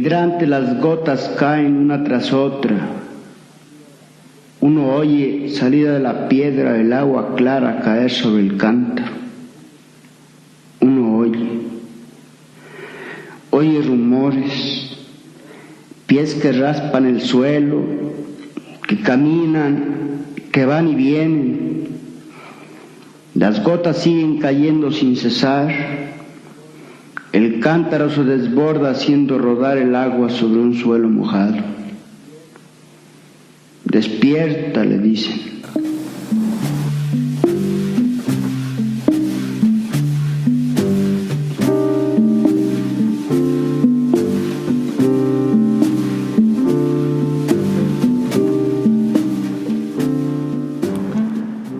hidrante las gotas caen una tras otra. Uno oye, salida de la piedra, el agua clara caer sobre el cántaro. Uno oye rumores, pies que raspan el suelo, que caminan, que van y vienen. Las gotas siguen cayendo sin cesar. El cántaro se desborda haciendo rodar el agua sobre un suelo mojado. Despierta, le dicen.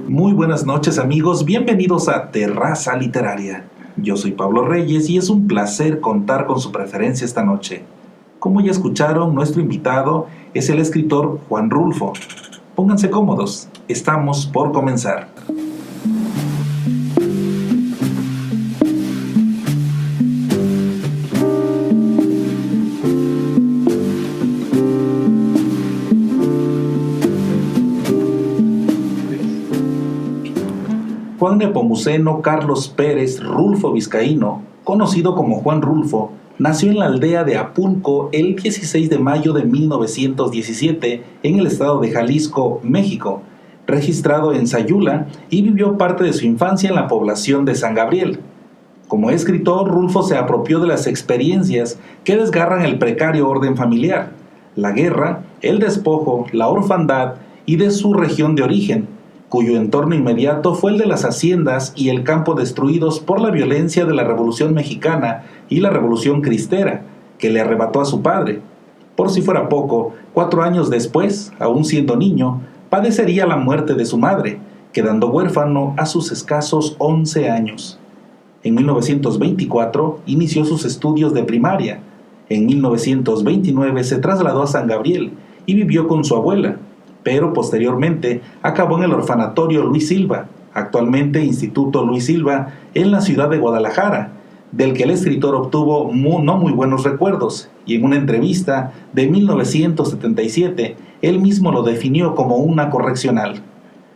Muy buenas noches, amigos, bienvenidos a Terraza Literaria. Yo soy Pablo Reyes y es un placer contar con su preferencia esta noche. Como ya escucharon, nuestro invitado es el escritor Juan Rulfo. Pónganse cómodos, estamos por comenzar. Juan Nepomuceno Carlos Pérez Rulfo Vizcaíno, conocido como Juan Rulfo, nació en la aldea de Apulco el 16 de mayo de 1917 en el estado de Jalisco, México, registrado en Sayula, y vivió parte de su infancia en la población de San Gabriel. Como escritor, Rulfo se apropió de las experiencias que desgarran el precario orden familiar, la guerra, el despojo, la orfandad y de su región de origen, cuyo entorno inmediato fue el de las haciendas y el campo destruidos por la violencia de la Revolución Mexicana y la Revolución Cristera, que le arrebató a su padre. Por si fuera poco, 4 años después, aún siendo niño, padecería la muerte de su madre, quedando huérfano a sus escasos 11 años. En 1924 inició sus estudios de primaria. En 1929 se trasladó a San Gabriel y vivió con su abuela, pero posteriormente acabó en el orfanatorio Luis Silva, actualmente Instituto Luis Silva, en la ciudad de Guadalajara, del que el escritor obtuvo no muy buenos recuerdos, y en una entrevista de 1977, él mismo lo definió como una correccional.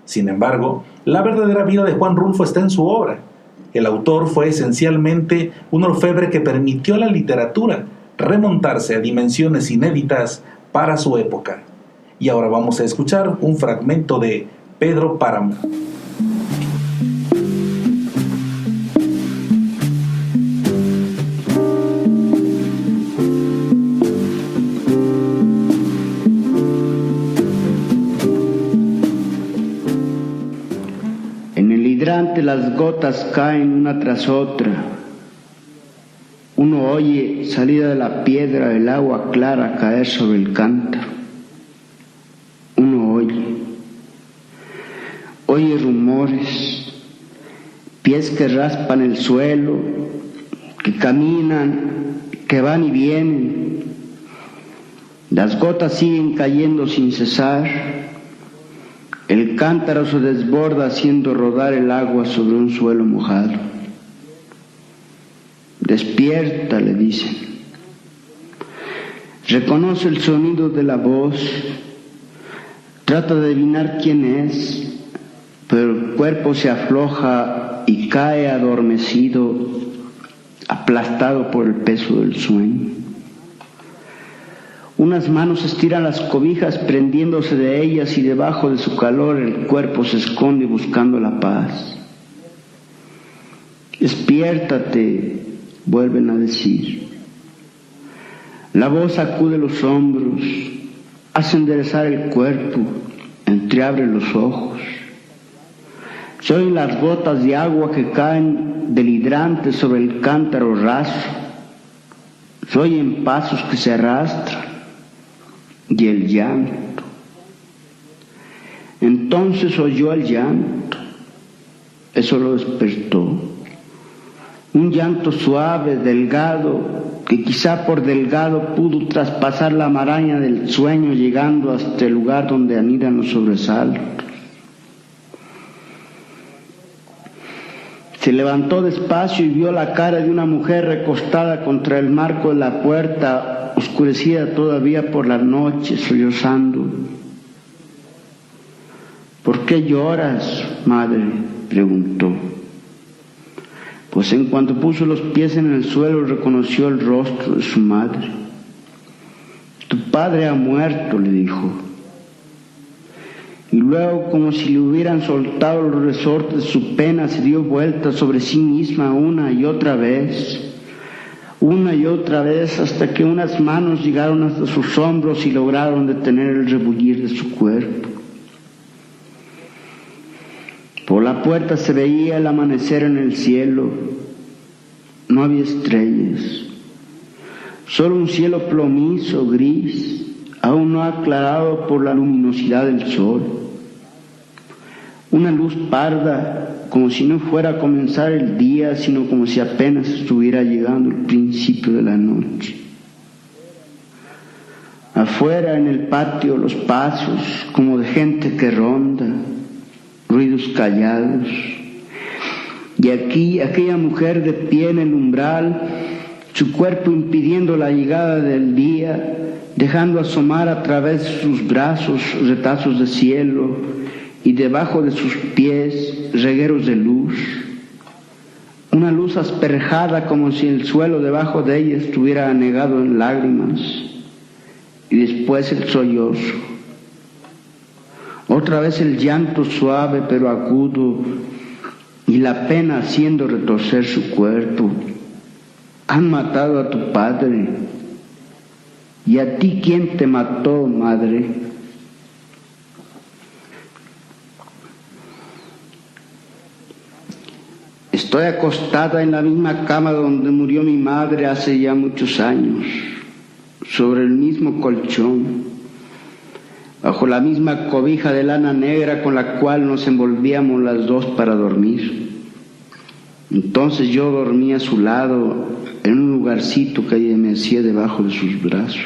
Sin embargo, la verdadera vida de Juan Rulfo está en su obra. El autor fue esencialmente un orfebre que permitió a la literatura remontarse a dimensiones inéditas para su época. Y ahora vamos a escuchar un fragmento de Pedro Páramo. En el hidrante las gotas caen una tras otra. Uno oye, salida de la piedra, el agua clara caer sobre el cántaro. Oye rumores, pies que raspan el suelo, que caminan, que van y vienen. Las gotas siguen cayendo sin cesar. El cántaro se desborda haciendo rodar el agua sobre un suelo mojado. Despierta, le dicen. Reconoce el sonido de la voz. Trata de adivinar quién es, pero el cuerpo se afloja y cae adormecido, aplastado por el peso del sueño. Unas manos estiran las cobijas prendiéndose de ellas y debajo de su calor el cuerpo se esconde buscando la paz. Despiértate, vuelven a decir. La voz sacude los hombros, hace enderezar el cuerpo, entreabre los ojos. Se oyen las gotas de agua que caen del hidrante sobre el cántaro raso. Se oyen pasos que se arrastran y el llanto. Entonces oyó el llanto. Eso lo despertó. Un llanto suave, delgado, que quizá por delgado pudo traspasar la maraña del sueño llegando hasta el lugar donde anidan los sobresaltos. Se levantó despacio y vio la cara de una mujer recostada contra el marco de la puerta, oscurecida todavía por la noche, sollozando. ¿Por qué lloras, madre?, preguntó. Pues en cuanto puso los pies en el suelo, reconoció el rostro de su madre. Tu padre ha muerto, le dijo. Y luego, como si le hubieran soltado los resortes de su pena, se dio vuelta sobre sí misma una y otra vez, hasta que unas manos llegaron hasta sus hombros y lograron detener el rebullir de su cuerpo. Por la puerta se veía el amanecer en el cielo. No había estrellas, solo un cielo plomizo, gris, aún no aclarado por la luminosidad del sol. Una luz parda, como si no fuera a comenzar el día, sino como si apenas estuviera llegando el principio de la noche. Afuera, en el patio, los pasos, como de gente que ronda, ruidos callados. Y aquí, aquella mujer de pie en el umbral, su cuerpo impidiendo la llegada del día, dejando asomar a través de sus brazos retazos de cielo y debajo de sus pies regueros de luz. Una luz asperjada como si el suelo debajo de ella estuviera anegado en lágrimas. Y después el sollozo. Otra vez el llanto suave pero agudo y la pena haciendo retorcer su cuerpo. Han matado a tu padre. ¿Y a ti quién te mató, madre? Estoy acostada en la misma cama donde murió mi madre hace ya muchos años, sobre el mismo colchón, bajo la misma cobija de lana negra con la cual nos envolvíamos las dos para dormir. Entonces yo dormía a su lado en un lugarcito que ella me hacía debajo de sus brazos.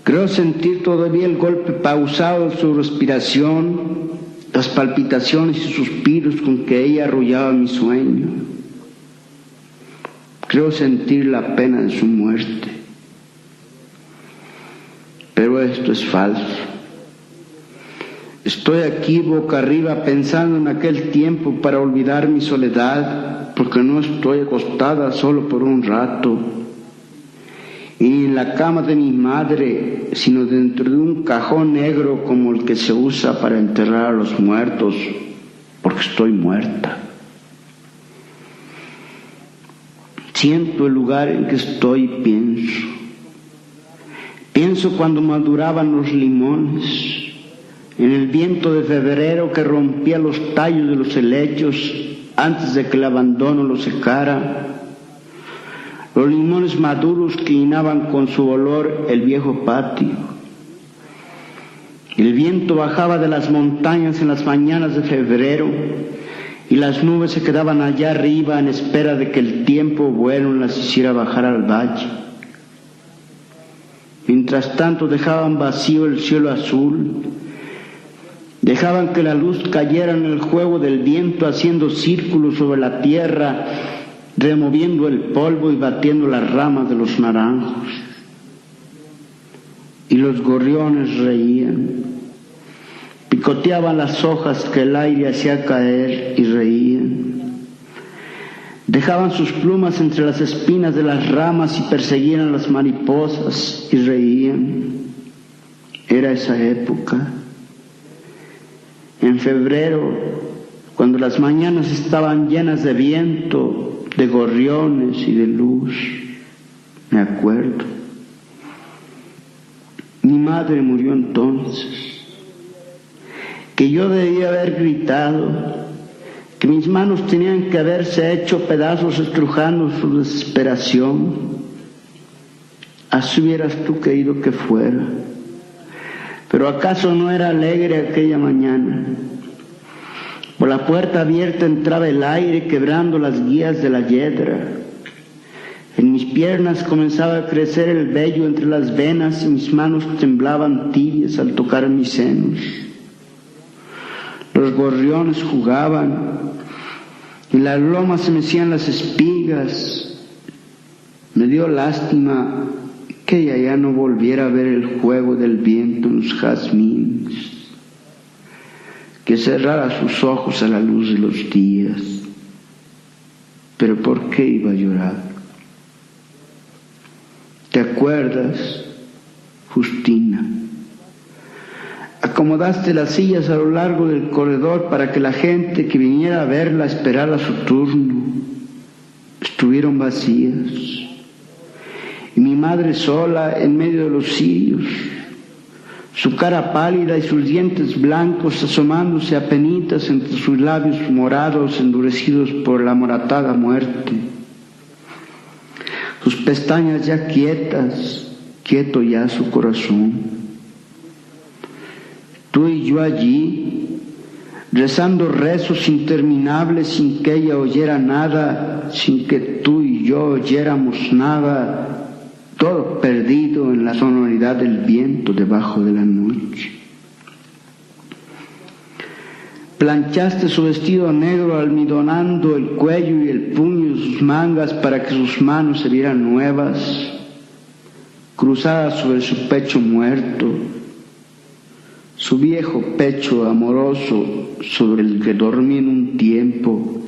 Creo sentir todavía el golpe pausado de su respiración, las palpitaciones y suspiros con que ella arrullaba mi sueño. Creo sentir la pena de su muerte. Pero esto es falso. Estoy aquí boca arriba pensando en aquel tiempo para olvidar mi soledad, porque no estoy acostada solo por un rato, y en la cama de mi madre, sino dentro de un cajón negro como el que se usa para enterrar a los muertos, porque estoy muerta. Siento el lugar en que estoy y pienso. Pienso cuando maduraban los limones, en el viento de febrero que rompía los tallos de los helechos antes de que el abandono los secara, los limones maduros que llenaban con su olor el viejo patio. El viento bajaba de las montañas en las mañanas de febrero y las nubes se quedaban allá arriba en espera de que el tiempo bueno las hiciera bajar al valle. Mientras tanto dejaban vacío el cielo azul, dejaban que la luz cayera en el juego del viento haciendo círculos sobre la tierra, removiendo el polvo y batiendo las ramas de los naranjos. Y los gorriones reían, picoteaban las hojas que el aire hacía caer y reían. Dejaban sus plumas entre las espinas de las ramas y perseguían a las mariposas y reían. Era esa época. En febrero, cuando las mañanas estaban llenas de viento, de gorriones y de luz, me acuerdo. Mi madre murió entonces, que yo debía haber gritado, que mis manos tenían que haberse hecho pedazos estrujando su desesperación. Así hubieras tú querido que fuera. Pero ¿acaso no era alegre aquella mañana? Por la puerta abierta entraba el aire quebrando las guías de la yedra. En mis piernas comenzaba a crecer el vello entre las venas y mis manos temblaban tibias al tocar mis senos. Los gorriones jugaban, y las lomas se mecían las espigas. Me dio lástima que ella ya no volviera a ver el juego del viento en los jazmines, que cerrara sus ojos a la luz de los días. Pero ¿por qué iba a llorar? ¿Te acuerdas, Justina? Acomodaste las sillas a lo largo del corredor para que la gente que viniera a verla esperara su turno. Estuvieron vacías. Y mi madre sola en medio de los cirios, su cara pálida y sus dientes blancos asomándose apenitas entre sus labios morados endurecidos por la amoratada muerte. Sus pestañas ya quietas, quieto ya su corazón. Tú y yo allí, rezando rezos interminables sin que ella oyera nada, sin que tú y yo oyéramos nada, todo perdido en la sonoridad del viento debajo de la noche. Planchaste su vestido negro almidonando el cuello y el puño de sus mangas para que sus manos se vieran nuevas, cruzadas sobre su pecho muerto, su viejo pecho amoroso sobre el que dormí en un tiempo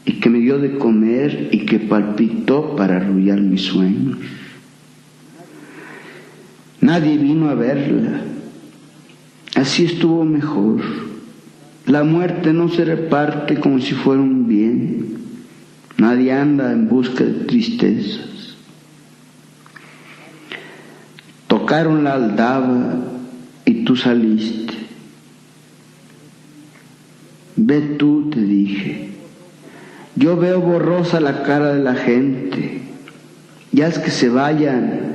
y que me dio de comer y que palpitó para arrullar mis sueños. Nadie vino a verla. Así estuvo mejor. La muerte no se reparte como si fuera un bien. Nadie anda en busca de tristezas. Tocaron la aldaba y tú saliste. Ve tú, te dije. Yo veo borrosa la cara de la gente. Ya es que se vayan,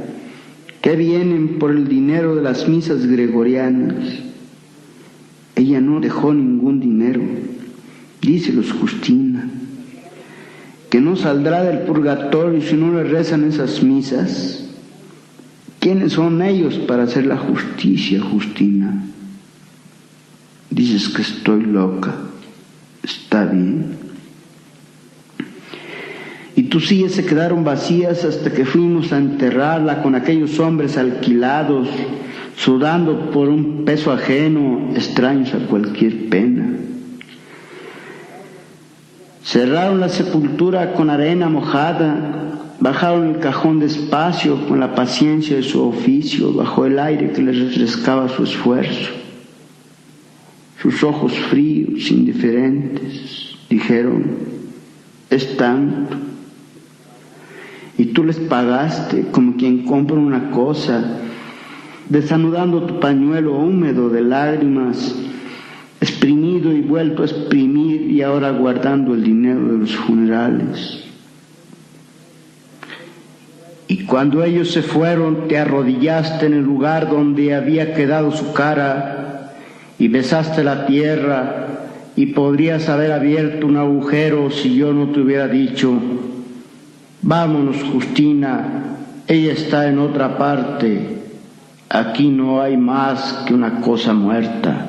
que vienen por el dinero de las misas gregorianas. Ella no dejó ningún dinero, díselos, Justina, que no saldrá del purgatorio si no le rezan esas misas. ¿Quiénes son ellos para hacer la justicia, Justina? Dices que estoy loca. Está bien. Y tus sillas se quedaron vacías hasta que fuimos a enterrarla con aquellos hombres alquilados, sudando por un peso ajeno, extraños a cualquier pena. Cerraron la sepultura con arena mojada, bajaron el cajón despacio con la paciencia de su oficio, bajo el aire que les refrescaba su esfuerzo. Sus ojos fríos, indiferentes, dijeron: es tanto. Y tú les pagaste como quien compra una cosa, desanudando tu pañuelo húmedo de lágrimas, exprimido y vuelto a exprimir, y ahora guardando el dinero de los funerales. Y cuando ellos se fueron, te arrodillaste en el lugar donde había quedado su cara y besaste la tierra, y podrías haber abierto un agujero si yo no te hubiera dicho: vámonos, Justina, ella está en otra parte, aquí no hay más que una cosa muerta.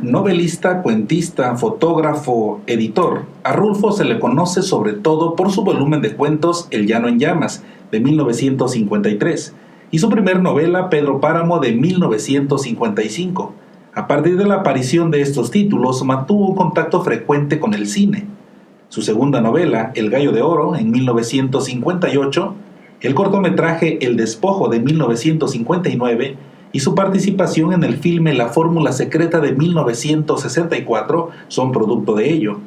Novelista, cuentista, fotógrafo, editor, a Rulfo se le conoce sobre todo por su volumen de cuentos El Llano en Llamas, de 1953, y su primer novela Pedro Páramo, de 1955. A partir de la aparición de estos títulos, mantuvo un contacto frecuente con el cine. Su segunda novela, El Gallo de Oro, en 1958, el cortometraje El Despojo, de 1959, y su participación en el filme La Fórmula Secreta, de 1964, son producto de ello.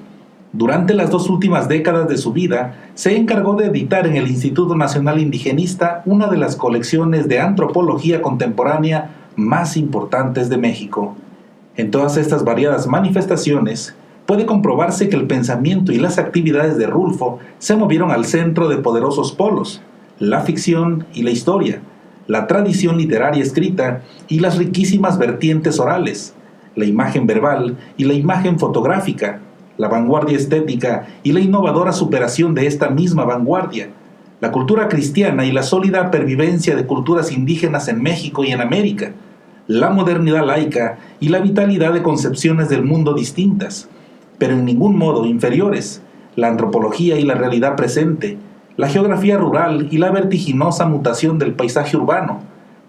Durante las 2 últimas décadas de su vida, se encargó de editar en el Instituto Nacional Indigenista una de las colecciones de antropología contemporánea más importantes de México. En todas estas variadas manifestaciones, puede comprobarse que el pensamiento y las actividades de Rulfo se movieron al centro de poderosos polos: la ficción y la historia, la tradición literaria escrita y las riquísimas vertientes orales, la imagen verbal y la imagen fotográfica, la vanguardia estética y la innovadora superación de esta misma vanguardia, la cultura cristiana y la sólida pervivencia de culturas indígenas en México y en América, la modernidad laica y la vitalidad de concepciones del mundo distintas, pero en ningún modo inferiores, la antropología y la realidad presente, la geografía rural y la vertiginosa mutación del paisaje urbano,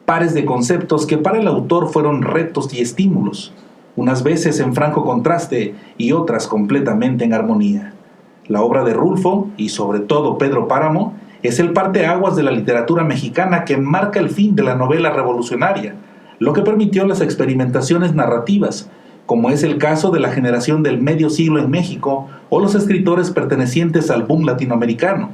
pares de conceptos que para el autor fueron retos y estímulos, unas veces en franco contraste y otras completamente en armonía. La obra de Rulfo, y sobre todo Pedro Páramo, es el parteaguas de la literatura mexicana que marca el fin de la novela revolucionaria, lo que permitió las experimentaciones narrativas, como es el caso de la generación del medio siglo en México o los escritores pertenecientes al boom latinoamericano.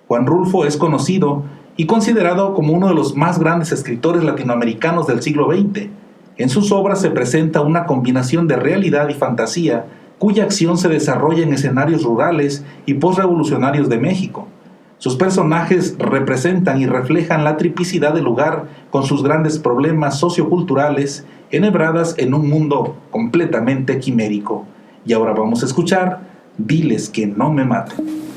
Juan Rulfo es conocido y considerado como uno de los más grandes escritores latinoamericanos del siglo XX. En sus obras se presenta una combinación de realidad y fantasía, cuya acción se desarrolla en escenarios rurales y posrevolucionarios de México. Sus personajes representan y reflejan la tipicidad del lugar con sus grandes problemas socioculturales, enhebradas en un mundo completamente quimérico. Y ahora vamos a escuchar Diles que no me maten.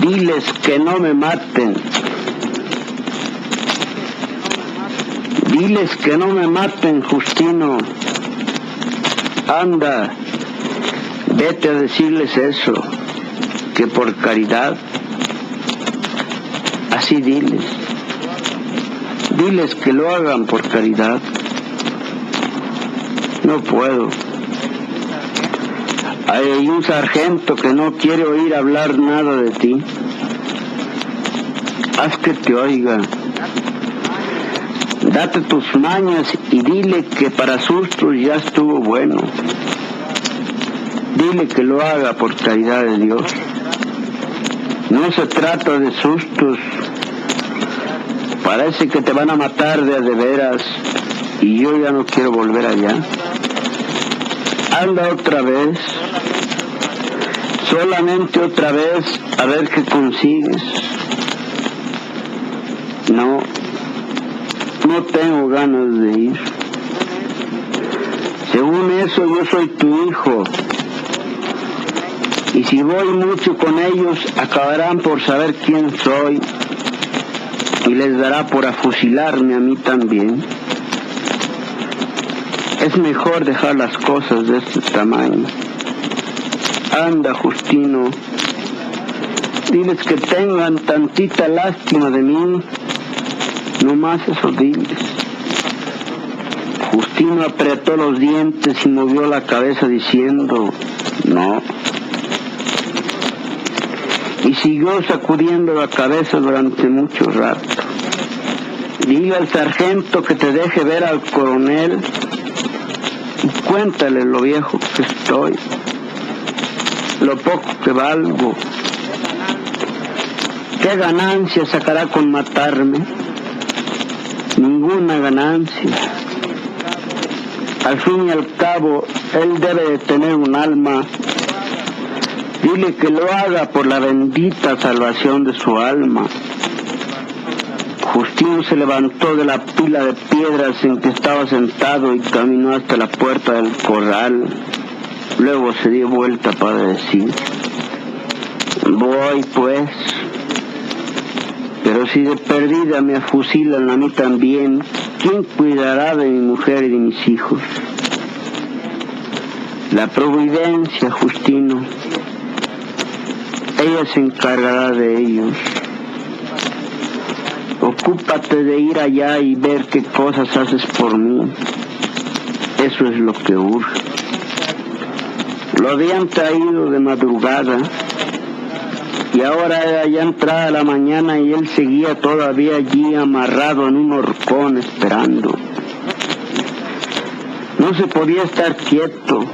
Diles que no me maten. Diles que no me maten, Justino. Anda, vete a decirles eso, que por caridad. Así diles. Diles que lo hagan por caridad. No puedo. Hay un sargento que no quiere oír hablar nada de ti. Haz que te oiga. Date tus mañas y dile que para sustos ya estuvo bueno. Dile que lo haga por caridad de Dios. No se trata de sustos. Parece que te van a matar de a de veras y yo ya no quiero volver allá. Anda otra vez. Solamente otra vez a ver qué consigues. No tengo ganas de ir. Según eso yo soy tu hijo. Y si voy mucho con ellos, acabarán por saber quién soy. Y les dará por afusilarme a mí también. Es mejor dejar las cosas de este tamaño. Anda, Justino, diles que tengan tantita lástima de mí, no más eso diles. Justino apretó los dientes y movió la cabeza diciendo, no. Y siguió sacudiendo la cabeza durante mucho rato. Dile al sargento que te deje ver al coronel y cuéntale lo viejo que estoy. Lo poco que valgo. ¿Qué ganancia sacará con matarme? Ninguna ganancia. Al fin y al cabo, él debe de tener un alma. Dile que lo haga por la bendita salvación de su alma. Justino se levantó de la pila de piedras en que estaba sentado y caminó hasta la puerta del corral. Luego se dio vuelta para decir, voy pues, pero si de perdida me afusilan a mí también, ¿quién cuidará de mi mujer y de mis hijos? La providencia, Justino, ella se encargará de ellos. Ocúpate de ir allá y ver qué cosas haces por mí. Eso es lo que urge. Lo habían traído de madrugada y ahora era ya entrada la mañana y él seguía todavía allí amarrado en un horcón esperando. No se podía estar quieto.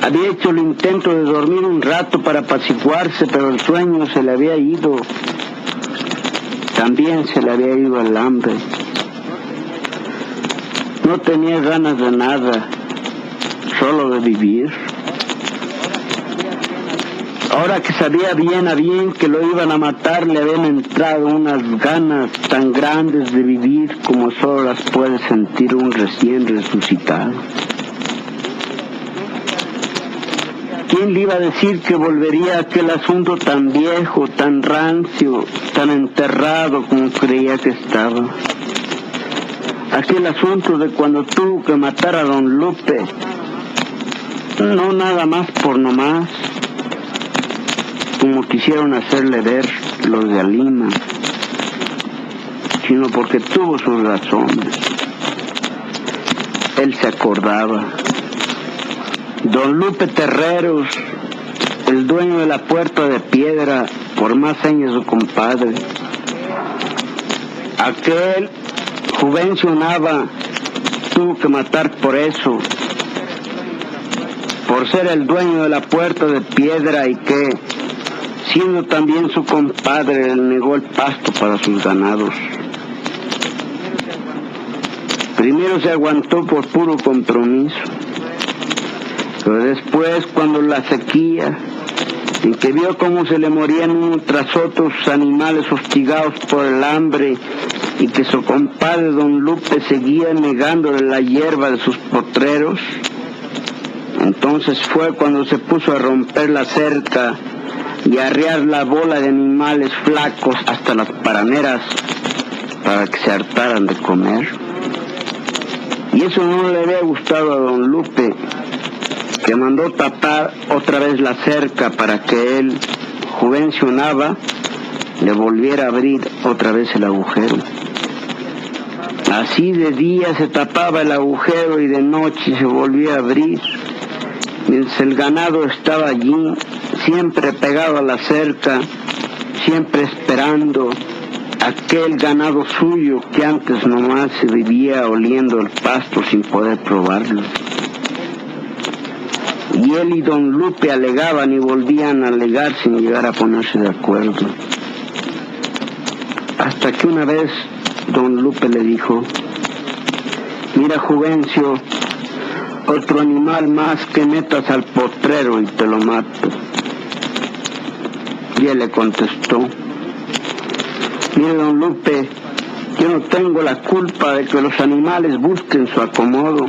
Había hecho el intento de dormir un rato para apaciguarse, pero el sueño se le había ido. También se le había ido el hambre. No tenía ganas de nada. solo de vivir. Ahora que sabía bien a bien que lo iban a matar, le habían entrado unas ganas tan grandes de vivir como solo las puede sentir un recién resucitado. ¿Quién le iba a decir que volvería a aquel asunto tan viejo, tan rancio, tan enterrado como creía que estaba? Aquel asunto de cuando tuvo que matar a don Lupe, no nada más por nomás, como quisieron hacerle ver los de Alima, sino porque tuvo sus razones. Él se acordaba. Don Lupe Terreros, el dueño de la Puerta de Piedra, por más años su compadre. Aquel Juvencio Nava tuvo que matar por eso, por ser el dueño de la Puerta de Piedra y que, siendo también su compadre, le negó el pasto para sus ganados. Primero se aguantó por puro compromiso, pero después, cuando la sequía, en que vio cómo se le morían unos tras otros animales hostigados por el hambre y que su compadre don Lupe seguía negándole la hierba de sus potreros, entonces fue cuando se puso a romper la cerca y a arriar la bola de animales flacos hasta las paraneras para que se hartaran de comer. Y eso no le había gustado a don Lupe, que mandó tapar otra vez la cerca para que él, Juvencio Nava, le volviera a abrir otra vez el agujero. Así de día se tapaba el agujero y de noche se volvía a abrir, mientras el ganado estaba allí, siempre pegado a la cerca, siempre esperando aquel ganado suyo que antes nomás se vivía oliendo el pasto sin poder probarlo. Y él y don Lupe alegaban y volvían a alegar sin llegar a ponerse de acuerdo. Hasta que una vez don Lupe le dijo: mira, Juvencio, otro animal más que metas al potrero y te lo mato. Y él le contestó: mire, don Lupe, yo no tengo la culpa de que los animales busquen su acomodo.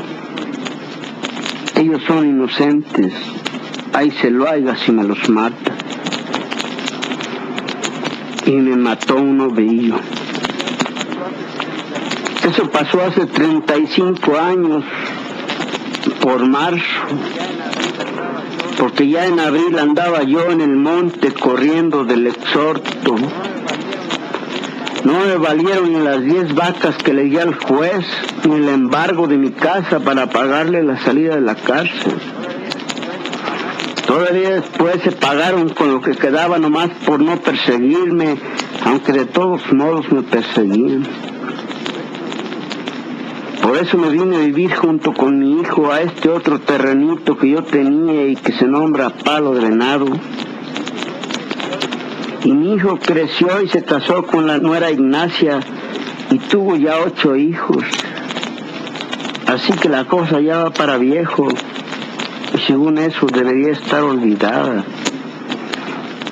Ellos son inocentes, ahí se lo haga si me los mata. Y me mató un ovillo. Eso pasó hace 35 años, por marzo, porque ya en abril andaba yo en el monte corriendo del exhorto. No me valieron ni las 10 vacas que le di al juez, ni el embargo de mi casa para pagarle la salida de la cárcel. Todavía después se pagaron con lo que quedaba nomás por no perseguirme, aunque de todos modos me perseguían. Por eso me vine a vivir junto con mi hijo a este otro terrenito que yo tenía y que se nombra Palo de Venado. Y mi hijo creció y se casó con la nuera Ignacia y tuvo ya 8 hijos. Así que la cosa ya va para viejo. Y según eso debería estar olvidada.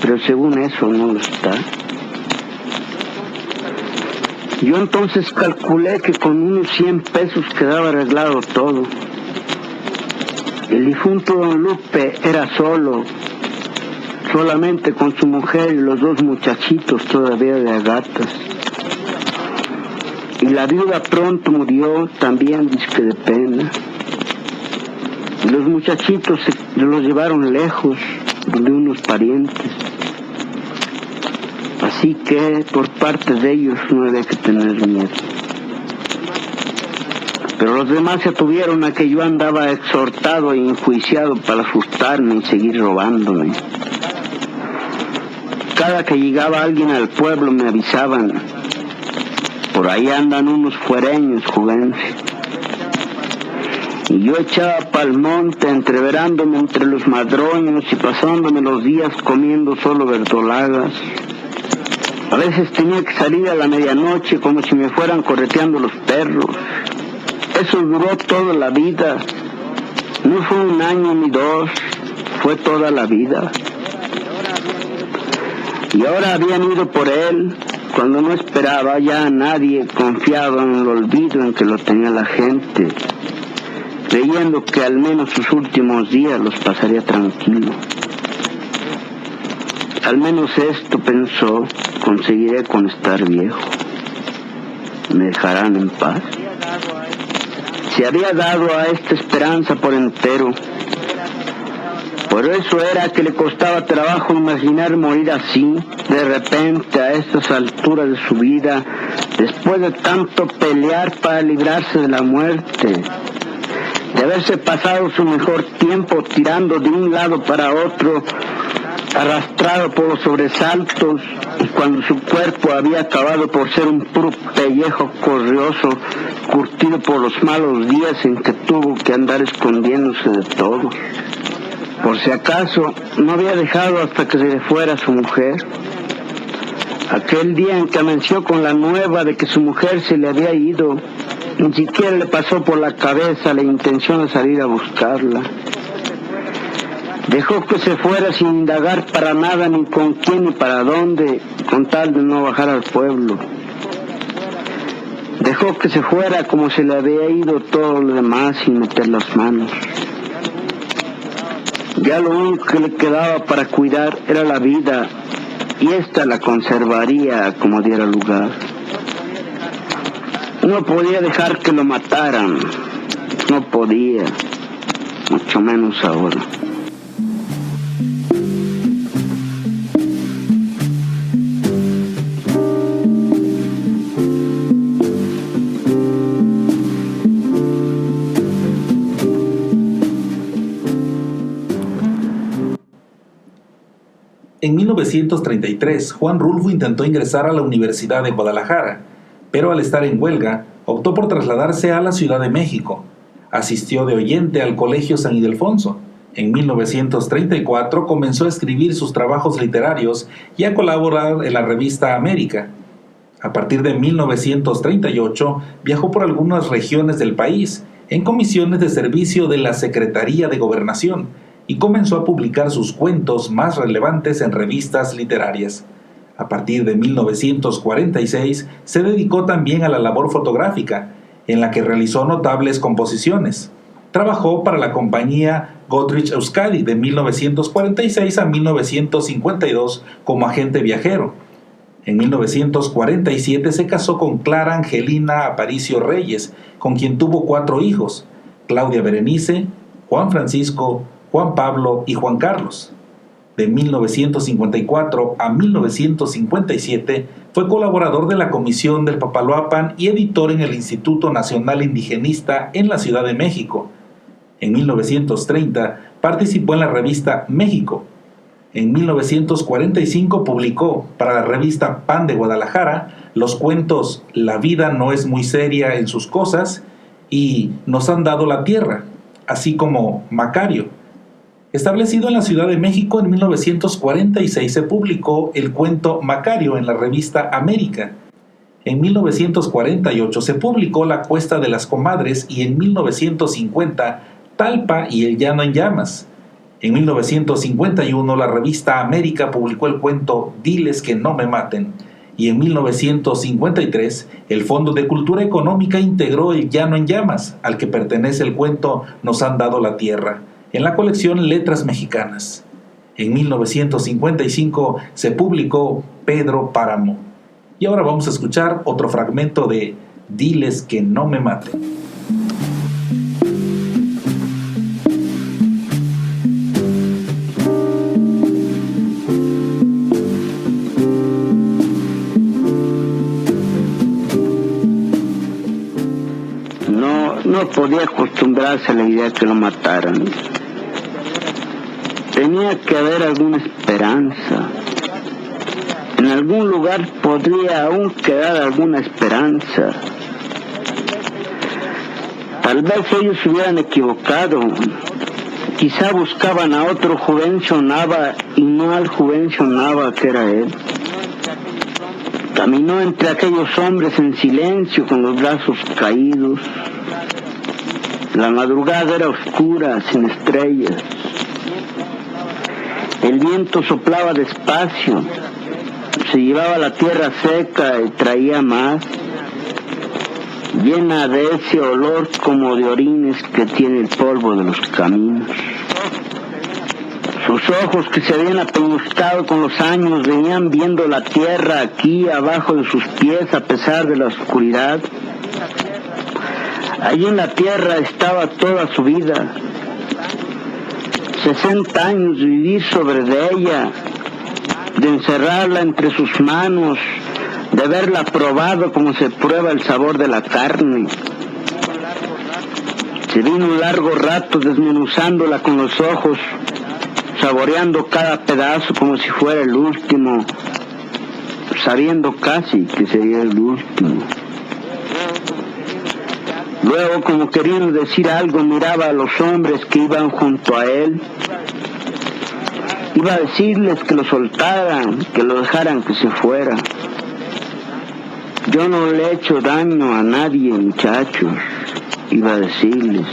Pero según eso no lo está. Yo entonces calculé que con unos 100 pesos quedaba arreglado todo. El difunto don Lupe era solo, solamente con su mujer y los 2 muchachitos todavía de agatas. Y la viuda pronto murió, también disque de pena. Y los muchachitos se los llevaron lejos, donde unos parientes. Así que por parte de ellos no había que tener miedo. Pero los demás se atuvieron a que yo andaba exhortado e enjuiciado para asustarme y seguir robándome. Cada que llegaba alguien al pueblo me avisaban: por ahí andan unos fuereños, Juvencio. Y yo echaba pa'l monte, entreverándome entre los madroños y pasándome los días comiendo solo verdolagas. A veces tenía que salir a la medianoche como si me fueran correteando los perros. Eso duró toda la vida, No fue un año ni dos, fue toda la vida. Y ahora habían ido por él, cuando no esperaba ya a nadie, confiaba en el olvido en que lo tenía la gente, creyendo que al menos sus últimos días los pasaría tranquilo. Al menos esto pensó, conseguiré con estar viejo. Me dejarán en paz. Se había dado a esta esperanza por entero. Por eso era que le costaba trabajo imaginar morir así, de repente, a estas alturas de su vida, después de tanto pelear para librarse de la muerte, de haberse pasado su mejor tiempo tirando de un lado para otro, arrastrado por los sobresaltos, y cuando su cuerpo había acabado por ser un puro pellejo corrioso, curtido por los malos días en que tuvo que andar escondiéndose de todo. Por si acaso, no había dejado hasta que se le fuera su mujer. Aquel día en que amaneció con la nueva de que su mujer se le había ido, ni siquiera le pasó por la cabeza la intención de salir a buscarla. Dejó que se fuera sin indagar para nada, ni con quién ni para dónde, con tal de no bajar al pueblo. Dejó que se fuera como se le había ido todo lo demás sin meter las manos. Ya lo único que le quedaba para cuidar era la vida, y ésta la conservaría como diera lugar. No podía dejar que lo mataran, no podía, mucho menos ahora. En 1933, Juan Rulfo intentó ingresar a la Universidad de Guadalajara, pero al estar en huelga, optó por trasladarse a la Ciudad de México. Asistió de oyente al Colegio San Ildefonso. En 1934 comenzó a escribir sus trabajos literarios y a colaborar en la revista América. A partir de 1938, viajó por algunas regiones del país, en comisiones de servicio de la Secretaría de Gobernación, y comenzó a publicar sus cuentos más relevantes en revistas literarias. A partir de 1946 se dedicó también a la labor fotográfica, en la que realizó notables composiciones. Trabajó para la compañía Goodrich Euskadi de 1946 a 1952 como agente viajero. En 1947 se casó con Clara Angelina Aparicio Reyes, con quien tuvo 4 hijos: Claudia Berenice, Juan Francisco, Juan Pablo y Juan Carlos. De 1954 a 1957 fue colaborador de la Comisión del Papaloapan y editor en el Instituto Nacional Indigenista en la Ciudad de México. En 1930 participó en la revista México. En 1945 publicó para la revista Pan de Guadalajara los cuentos La vida no es muy seria en sus cosas y Nos han dado la tierra, así como Macario. Establecido en la Ciudad de México, en 1946 se publicó el cuento Macario en la revista América. En 1948 se publicó La cuesta de las comadres y en 1950 Talpa y el llano en llamas. En 1951 la revista América publicó el cuento Diles que no me maten. Y en 1953 el Fondo de Cultura Económica integró el llano en llamas, al que pertenece el cuento Nos han dado la tierra, en la colección Letras Mexicanas. En 1955 se publicó Pedro Páramo. Y ahora vamos a escuchar otro fragmento de Diles que no me maten. No podía acostumbrarse a la idea de que lo mataran. Tenía que haber alguna esperanza. En algún lugar podría aún quedar alguna esperanza. Tal vez ellos se hubieran equivocado. Quizá buscaban a otro Juvencio Nava y no al Juvencio Nava que era él. Caminó entre aquellos hombres en silencio con los brazos caídos. La madrugada era oscura, sin estrellas. El viento soplaba despacio, se llevaba la tierra seca y traía más, llena de ese olor como de orines que tiene el polvo de los caminos. Sus ojos, que se habían apeñuscado con los años, venían viendo la tierra aquí abajo de sus pies a pesar de la oscuridad. Allí en la tierra estaba toda su vida. 60 años de vivir sobre de ella, de encerrarla entre sus manos, de haberla probado como se prueba el sabor de la carne. Se vino un largo rato desmenuzándola con los ojos, saboreando cada pedazo como si fuera el último, sabiendo casi que sería el último. Luego, como queriendo decir algo, miraba a los hombres que iban junto a él. Iba a decirles que lo soltaran, que lo dejaran que se fuera. Yo no le he hecho daño a nadie, muchachos, iba a decirles,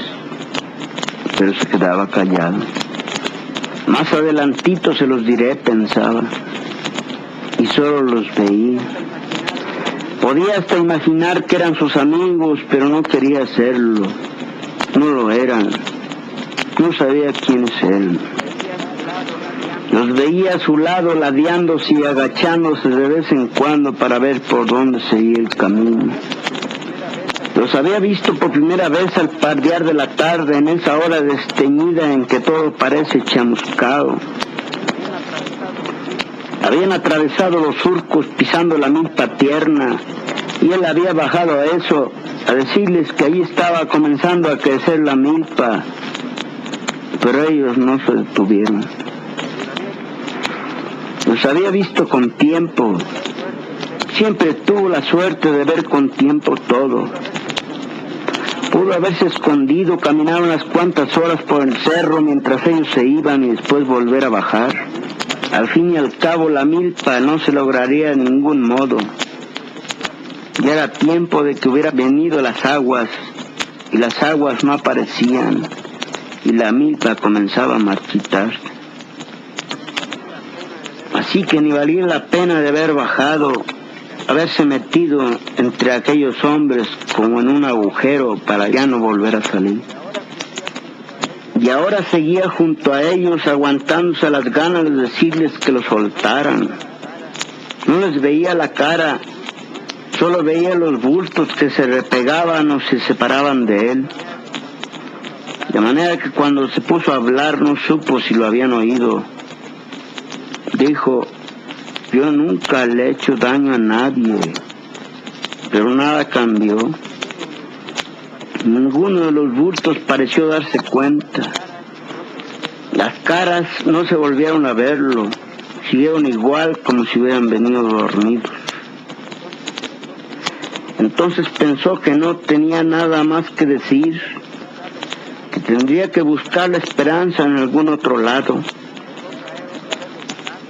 pero se quedaba callado. Más adelantito se los diré, pensaba, y solo los veía. Podía hasta imaginar que eran sus amigos, pero no quería hacerlo. No lo eran. No sabía quiénes eran. Los veía a su lado ladeándose y agachándose de vez en cuando para ver por dónde seguía el camino. Los había visto por primera vez al pardear de la tarde, en esa hora desteñida en que todo parece chamuscado. Habían atravesado los surcos pisando la milpa tierna, y él había bajado a eso, a decirles que allí estaba comenzando a crecer la milpa, pero ellos no se detuvieron. Los había visto con tiempo. Siempre tuvo la suerte de ver con tiempo todo. Pudo haberse escondido, caminar unas cuantas horas por el cerro mientras ellos se iban y después volver a bajar. Al fin y al cabo la milpa no se lograría de ningún modo. Ya era tiempo de que hubieran venido las aguas, y las aguas no aparecían, y la milpa comenzaba a marchitarse. Así que ni valía la pena de haber bajado, haberse metido entre aquellos hombres como en un agujero para ya no volver a salir. Y ahora seguía junto a ellos aguantándose las ganas de decirles que lo soltaran. No les veía la cara, solo veía los bultos que se repegaban o se separaban de él. De manera que cuando se puso a hablar no supo si lo habían oído. Dijo: yo nunca le he hecho daño a nadie, pero nada cambió. Ninguno de los bultos pareció darse cuenta. Las caras no se volvieron a verlo, siguieron igual como si hubieran venido dormidos. Entonces pensó que no tenía nada más que decir, que tendría que buscar la esperanza en algún otro lado.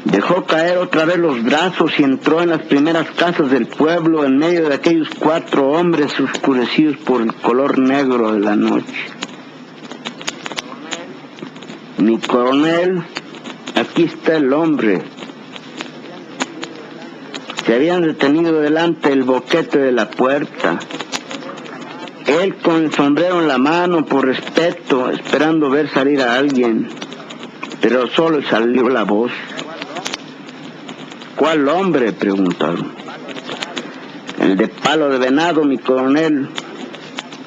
Dejó caer otra vez los brazos y entró en las primeras casas del pueblo en medio de aquellos 4 hombres oscurecidos por el color negro de la noche. Mi coronel, aquí está el hombre. Se habían detenido delante del boquete de la puerta. Él con el sombrero en la mano por respeto, esperando ver salir a alguien, pero solo salió la voz. ¿Cuál hombre?, preguntaron. El de palo de venado, mi coronel,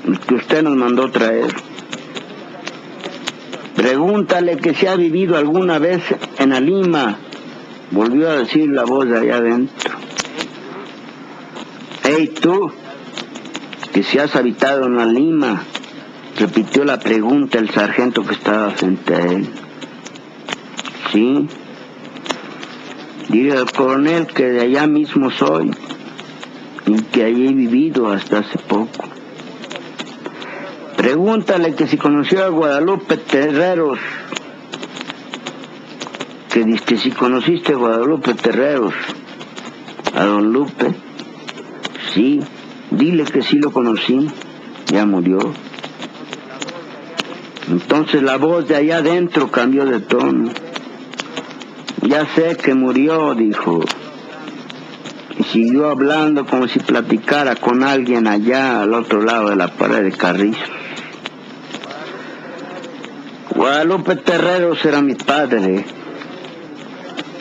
el que usted nos mandó traer. Pregúntale que si ha vivido alguna vez en la Lima, volvió a decir la voz de allá adentro. Hey tú, que si has habitado en la Lima, repitió la pregunta el sargento que estaba frente a él. Sí. Dile al coronel que de allá mismo soy y que allí he vivido hasta hace poco. Pregúntale que si conoció a Guadalupe Terreros, que dice que si conociste a Guadalupe Terreros, a don Lupe. Sí, dile que sí lo conocí, ya murió. Entonces la voz de allá adentro cambió de tono. Ya sé que murió, dijo. Y siguió hablando como si platicara con alguien allá al otro lado de la pared de carrizos. Guadalupe Terreros era mi padre.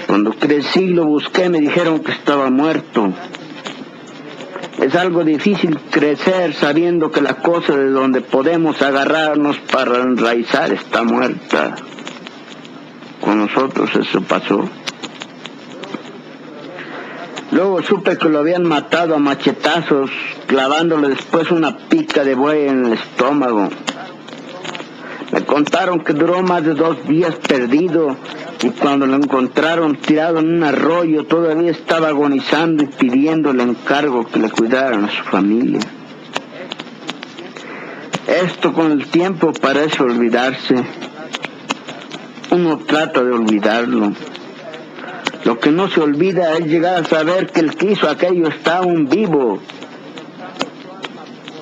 Cuando crecí lo busqué, me dijeron que estaba muerto. Es algo difícil crecer sabiendo que la cosa de donde podemos agarrarnos para enraizar está muerta. Con nosotros eso pasó. Luego supe que lo habían matado a machetazos, clavándole después una pica de buey en el estómago. Me contaron que duró más de 2 días perdido y cuando lo encontraron tirado en un arroyo todavía estaba agonizando y pidiendo el encargo que le cuidaran a su familia. Esto con el tiempo parece olvidarse. Uno trata de olvidarlo. Lo que no se olvida es llegar a saber que el que hizo aquello está aún vivo,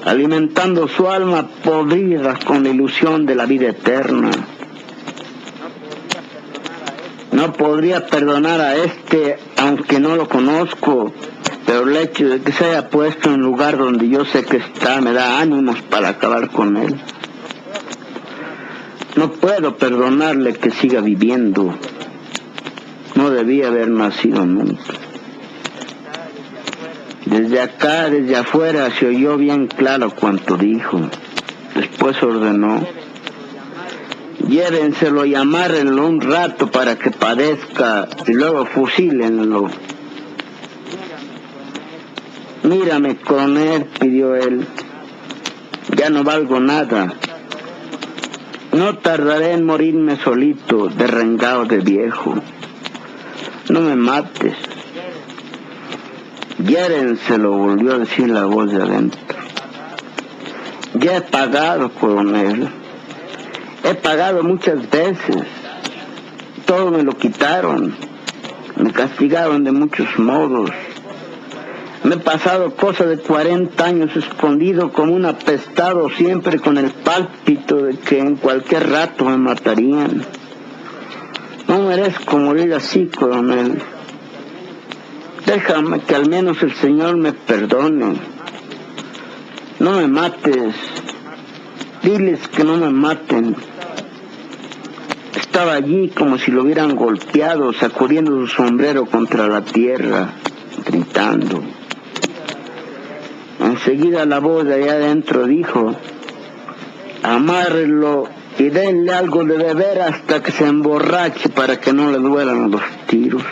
alimentando su alma podrida con la ilusión de la vida eterna. No podría perdonar a aunque no lo conozco, pero el hecho de que se haya puesto en el lugar donde yo sé que está me da ánimos para acabar con él. No puedo perdonarle que siga viviendo. No debía haber nacido nunca. Desde acá, desde afuera, se oyó bien claro cuanto dijo. Después ordenó: llévenselo y amárrenlo un rato para que padezca y luego fusílenlo. Mírame, coronel, pidió él. Ya no valgo nada. No tardaré en morirme solito, derrengado de viejo. No me mates. Llévenselo, volvió a decir la voz de adentro. Ya he pagado, coronel. He pagado muchas veces. Todo me lo quitaron. Me castigaron de muchos modos. Me he pasado cosa de 40 años escondido como un apestado, siempre con el pálpito de que en cualquier rato me matarían. No merezco morir así, coronel. Déjame que al menos el Señor me perdone. No me mates. Diles que no me maten. Estaba allí como si lo hubieran golpeado, sacudiendo su sombrero contra la tierra, gritando. Enseguida la voz de allá adentro dijo: amárrenlo y denle algo de beber hasta que se emborrache para que no le duelan los tiros.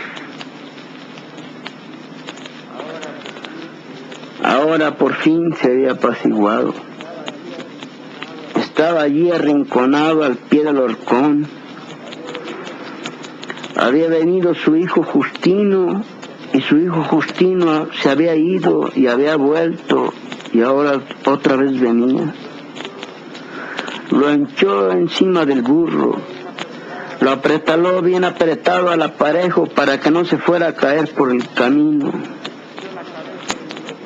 Ahora por fin se había apaciguado. Estaba allí arrinconado al pie del horcón. Había venido su hijo Justino, y su hijo Justino se había ido y había vuelto, y ahora otra vez venía. Lo echó encima del burro, lo apretaló bien apretado al aparejo para que no se fuera a caer por el camino.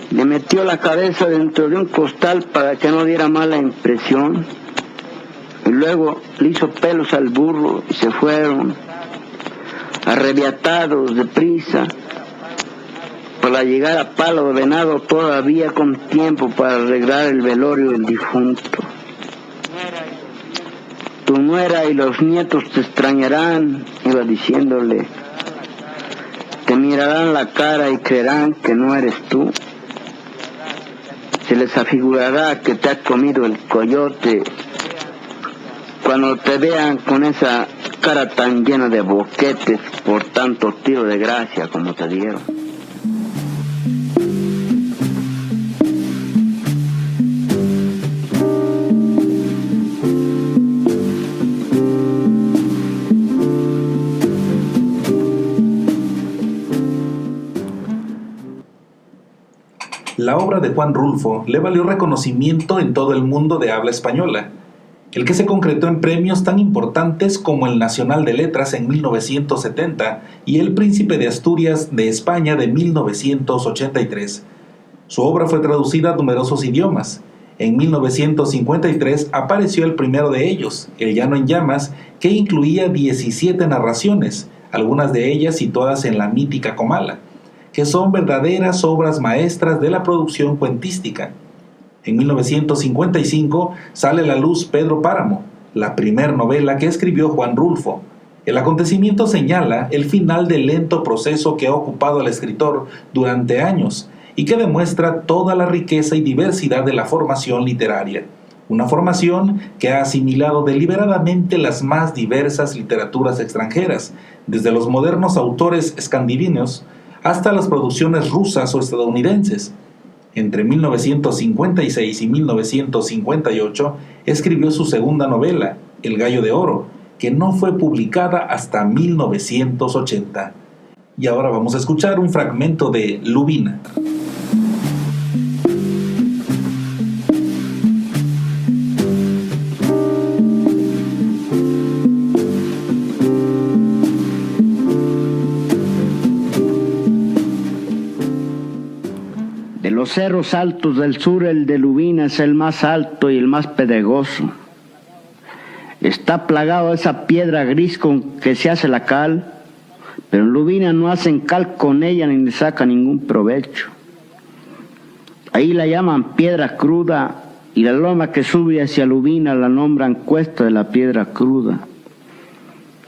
Le metió la cabeza dentro de un costal para que no diera mala impresión, y luego le hizo pelos al burro y se fueron, arrebiatados, deprisa, para llegar a Palo de Venado todavía con tiempo para arreglar el velorio del difunto. Tu nuera y los nietos te extrañarán, iba diciéndole. Te mirarán la cara y creerán que no eres tú. Se les afigurará que te ha comido el coyote cuando te vean con esa cara tan llena de boquetes por tanto tiro de gracia como te dieron. La obra de Juan Rulfo le valió reconocimiento en todo el mundo de habla española, el que se concretó en premios tan importantes como el Nacional de Letras en 1970 y el Príncipe de Asturias de España de 1983. Su obra fue traducida a numerosos idiomas. En 1953 apareció el primero de ellos, El Llano en Llamas, que incluía 17 narraciones, algunas de ellas situadas en la mítica Comala, que son verdaderas obras maestras de la producción cuentística. En 1955 sale a la luz Pedro Páramo, la primer novela que escribió Juan Rulfo. El acontecimiento señala el final del lento proceso que ha ocupado al escritor durante años y que demuestra toda la riqueza y diversidad de la formación literaria. Una formación que ha asimilado deliberadamente las más diversas literaturas extranjeras, desde los modernos autores escandinavios hasta las producciones rusas o estadounidenses. Entre 1956 y 1958 escribió su segunda novela, El Gallo de Oro, que no fue publicada hasta 1980. Y ahora vamos a escuchar un fragmento de Lubina. De los cerros altos del sur, el de Lubina es el más alto y el más pedregoso. Está plagado de esa piedra gris con que se hace la cal, pero en Lubina no hacen cal con ella ni le sacan ningún provecho. Ahí la llaman piedra cruda y la loma que sube hacia Lubina la nombran cuesta de la piedra cruda.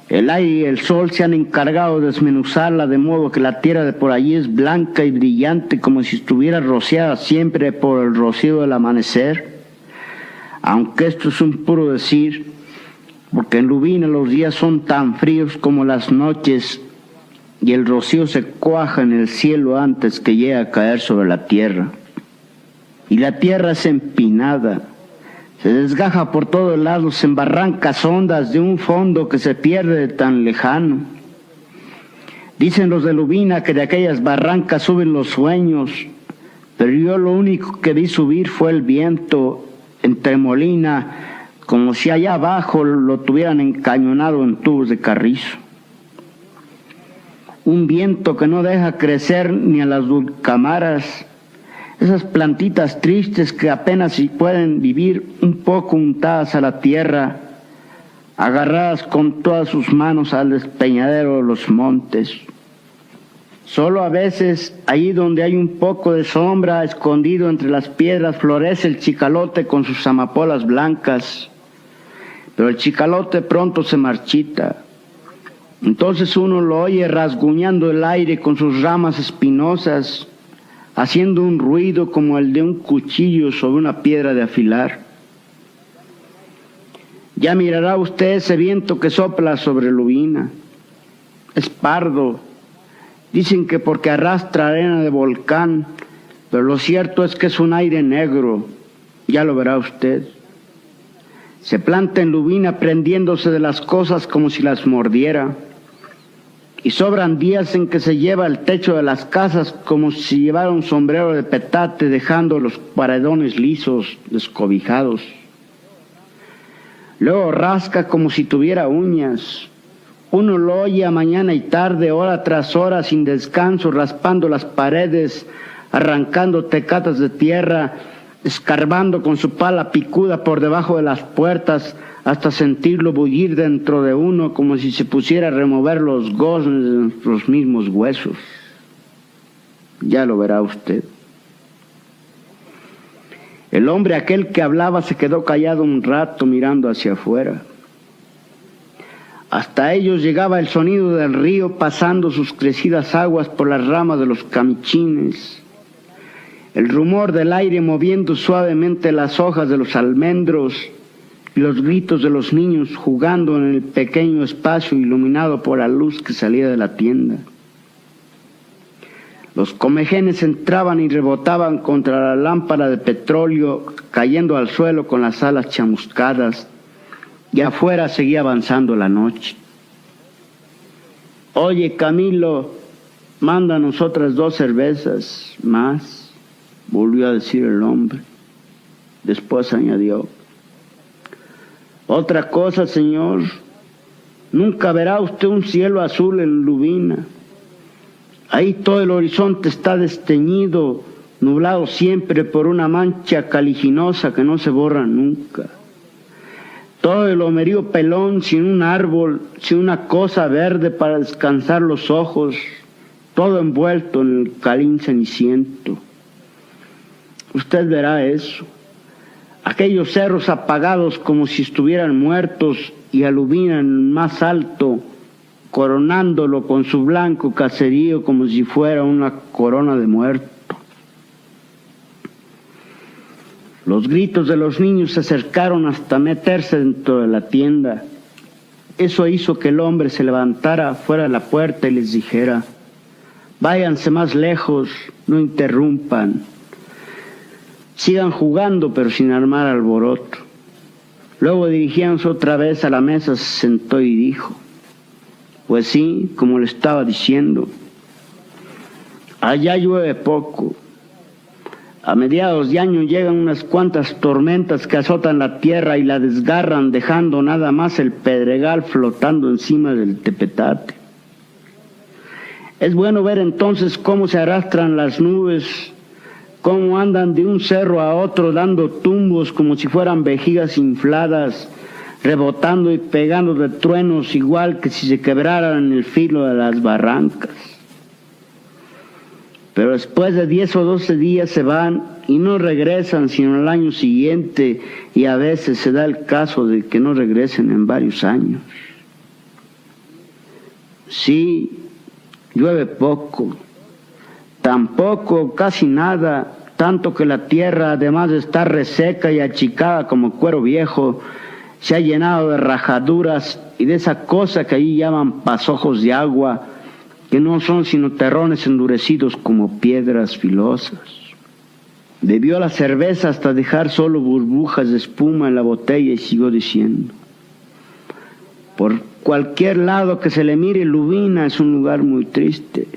El aire y el sol se han encargado de desmenuzarla de modo que la tierra de por allí es blanca y brillante como si estuviera rociada siempre por el rocío del amanecer. Aunque esto es un puro decir, porque en Lubina los días son tan fríos como las noches y el rocío se cuaja en el cielo antes que llegue a caer sobre la tierra. Y la tierra es empinada, se desgaja por todos lados en barrancas hondas de un fondo que se pierde de tan lejano. Dicen los de Lubina que de aquellas barrancas suben los sueños, pero yo lo único que vi subir fue el viento en tremolina, como si allá abajo lo tuvieran encañonado en tubos de carrizo. Un viento que no deja crecer ni a las dulcamaras, esas plantitas tristes que apenas si pueden vivir un poco untadas a la tierra, agarradas con todas sus manos al despeñadero de los montes. Solo a veces, allí donde hay un poco de sombra, escondido entre las piedras, florece el chicalote con sus amapolas blancas, pero el chicalote pronto se marchita. Entonces uno lo oye rasguñando el aire con sus ramas espinosas, haciendo un ruido como el de un cuchillo sobre una piedra de afilar. Ya mirará usted ese viento que sopla sobre Lubina. Es pardo. Dicen que porque arrastra arena de volcán, pero lo cierto es que es un aire negro. Ya lo verá usted. Se planta en Lubina prendiéndose de las cosas como si las mordiera. Y sobran días en que se lleva el techo de las casas como si llevara un sombrero de petate, dejando los paredones lisos, descobijados. Luego rasca como si tuviera uñas. Uno lo oye a mañana y tarde, hora tras hora, sin descanso, raspando las paredes, arrancando tecatas de tierra, escarbando con su pala picuda por debajo de las puertas, hasta sentirlo bullir dentro de uno como si se pusiera a remover los goznes de nuestros mismos huesos. Ya lo verá usted. El hombre aquel que hablaba se quedó callado un rato mirando hacia afuera. Hasta ellos llegaba el sonido del río pasando sus crecidas aguas por las ramas de los camichines, el rumor del aire moviendo suavemente las hojas de los almendros, y los gritos de los niños jugando en el pequeño espacio iluminado por la luz que salía de la tienda. Los comejenes entraban y rebotaban contra la lámpara de petróleo, cayendo al suelo con las alas chamuscadas, y afuera seguía avanzando la noche. Oye, Camilo, mándanos otras 2 cervezas más, volvió a decir el hombre. Después añadió: otra cosa, señor, nunca verá usted un cielo azul en Lubina. Ahí todo el horizonte está desteñido, nublado siempre por una mancha caliginosa que no se borra nunca. Todo el lomerío pelón, sin un árbol, sin una cosa verde para descansar los ojos, todo envuelto en el calín ceniciento. Usted verá eso. Aquellos cerros apagados como si estuvieran muertos y Lubina en más alto, coronándolo con su blanco caserío como si fuera una corona de muerto. Los gritos de los niños se acercaron hasta meterse dentro de la tienda. Eso hizo que el hombre se levantara fuera de la puerta y les dijera: váyanse más lejos, no interrumpan. Sigan jugando pero sin armar alboroto. Luego dirigiéndose otra vez a la mesa se sentó y dijo: pues sí, como le estaba diciendo, allá llueve poco. A mediados de año llegan unas cuantas tormentas que azotan la tierra y la desgarran, dejando nada más el pedregal flotando encima del tepetate. Es bueno ver entonces cómo se arrastran las nubes, cómo andan de un cerro a otro dando tumbos como si fueran vejigas infladas, rebotando y pegando de truenos igual que si se quebraran en el filo de las barrancas. Pero después de 10 o 12 días se van y no regresan sino al año siguiente, y a veces se da el caso de que no regresen en varios años. Sí, llueve poco, tampoco casi nada, tanto que la tierra, además de estar reseca y achicada como cuero viejo, se ha llenado de rajaduras y de esa cosa que allí llaman pasojos de agua, que no son sino terrones endurecidos como piedras filosas. Bebió la cerveza hasta dejar solo burbujas de espuma en la botella y siguió diciendo: por cualquier lado que se le mire, Lubina es un lugar muy triste.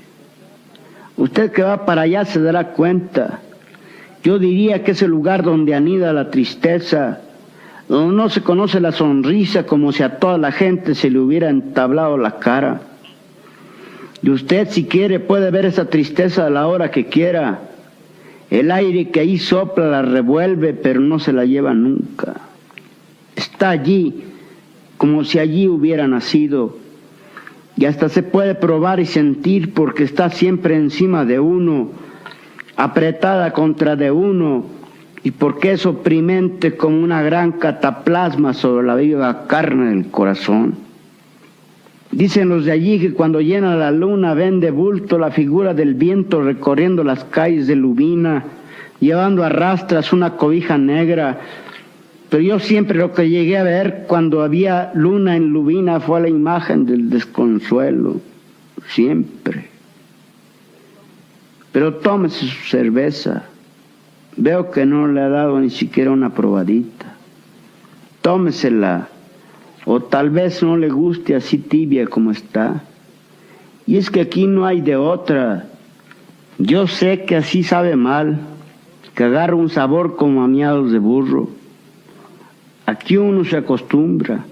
Usted que va para allá se dará cuenta. Yo diría que es el lugar donde anida la tristeza, donde no se conoce la sonrisa, como si a toda la gente se le hubiera entablado la cara. Y usted, si quiere, puede ver esa tristeza a la hora que quiera. El aire que ahí sopla la revuelve, pero no se la lleva nunca. Está allí, como si allí hubiera nacido. Y hasta se puede probar y sentir porque está siempre encima de uno, apretada contra de uno, y porque es oprimente como una gran cataplasma sobre la viva carne del corazón. Dicen los de allí que cuando llena la luna ven de bulto la figura del viento recorriendo las calles de Lubina, llevando a rastras una cobija negra. Pero yo siempre lo que llegué a ver cuando había luna en Lubina fue la imagen del desconsuelo, siempre. Pero tómese su cerveza. Veo que no le ha dado ni siquiera una probadita. Tómesela. O tal vez no le guste así tibia como está. Y es que aquí no hay de otra. Yo sé que así sabe mal, que agarra un sabor como a miados de burro. Aquí uno se acostumbra,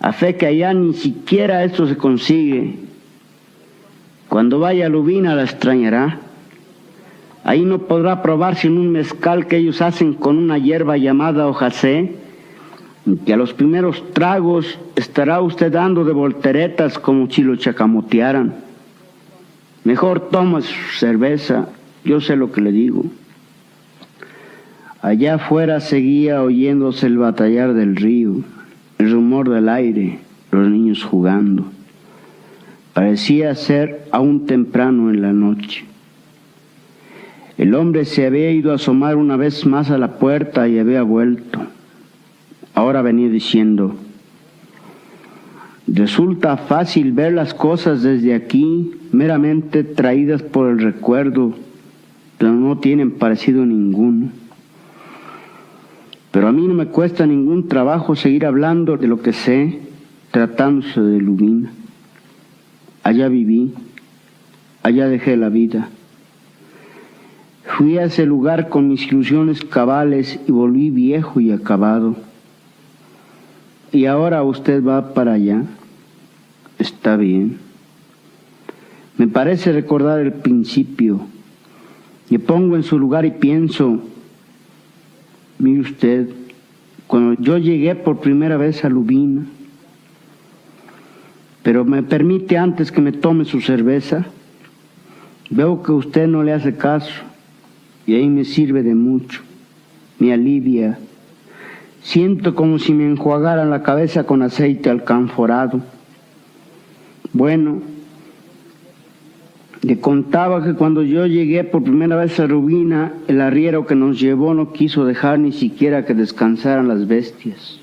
a fe que allá ni siquiera esto se consigue. Cuando vaya a Lubina la extrañará. Ahí no podrá probar sino un mezcal que ellos hacen con una hierba llamada hojacé, que a los primeros tragos estará usted dando de volteretas como si lo chacamotearan. Mejor toma su cerveza, yo sé lo que le digo. Allá afuera seguía oyéndose el batallar del río, el rumor del aire, los niños jugando. Parecía ser aún temprano en la noche. El hombre se había ido a asomar una vez más a la puerta y había vuelto. Ahora venía diciendo: resulta fácil ver las cosas desde aquí, meramente traídas por el recuerdo, pero no tienen parecido ninguno. Pero a mí no me cuesta ningún trabajo seguir hablando de lo que sé, tratándose de Lubina. Allá viví, allá dejé la vida. Fui a ese lugar con mis ilusiones cabales y volví viejo y acabado. Y ahora usted va para allá. Está bien. Me parece recordar el principio. Me pongo en su lugar y pienso, mire usted, cuando yo llegué por primera vez a Lubina, pero me permite antes que me tome su cerveza, veo que usted no le hace caso y ahí me sirve de mucho, me alivia. Siento como si me enjuagaran la cabeza con aceite alcanforado. Bueno, le contaba que cuando yo llegué por primera vez a Lubina, el arriero que nos llevó no quiso dejar ni siquiera que descansaran las bestias.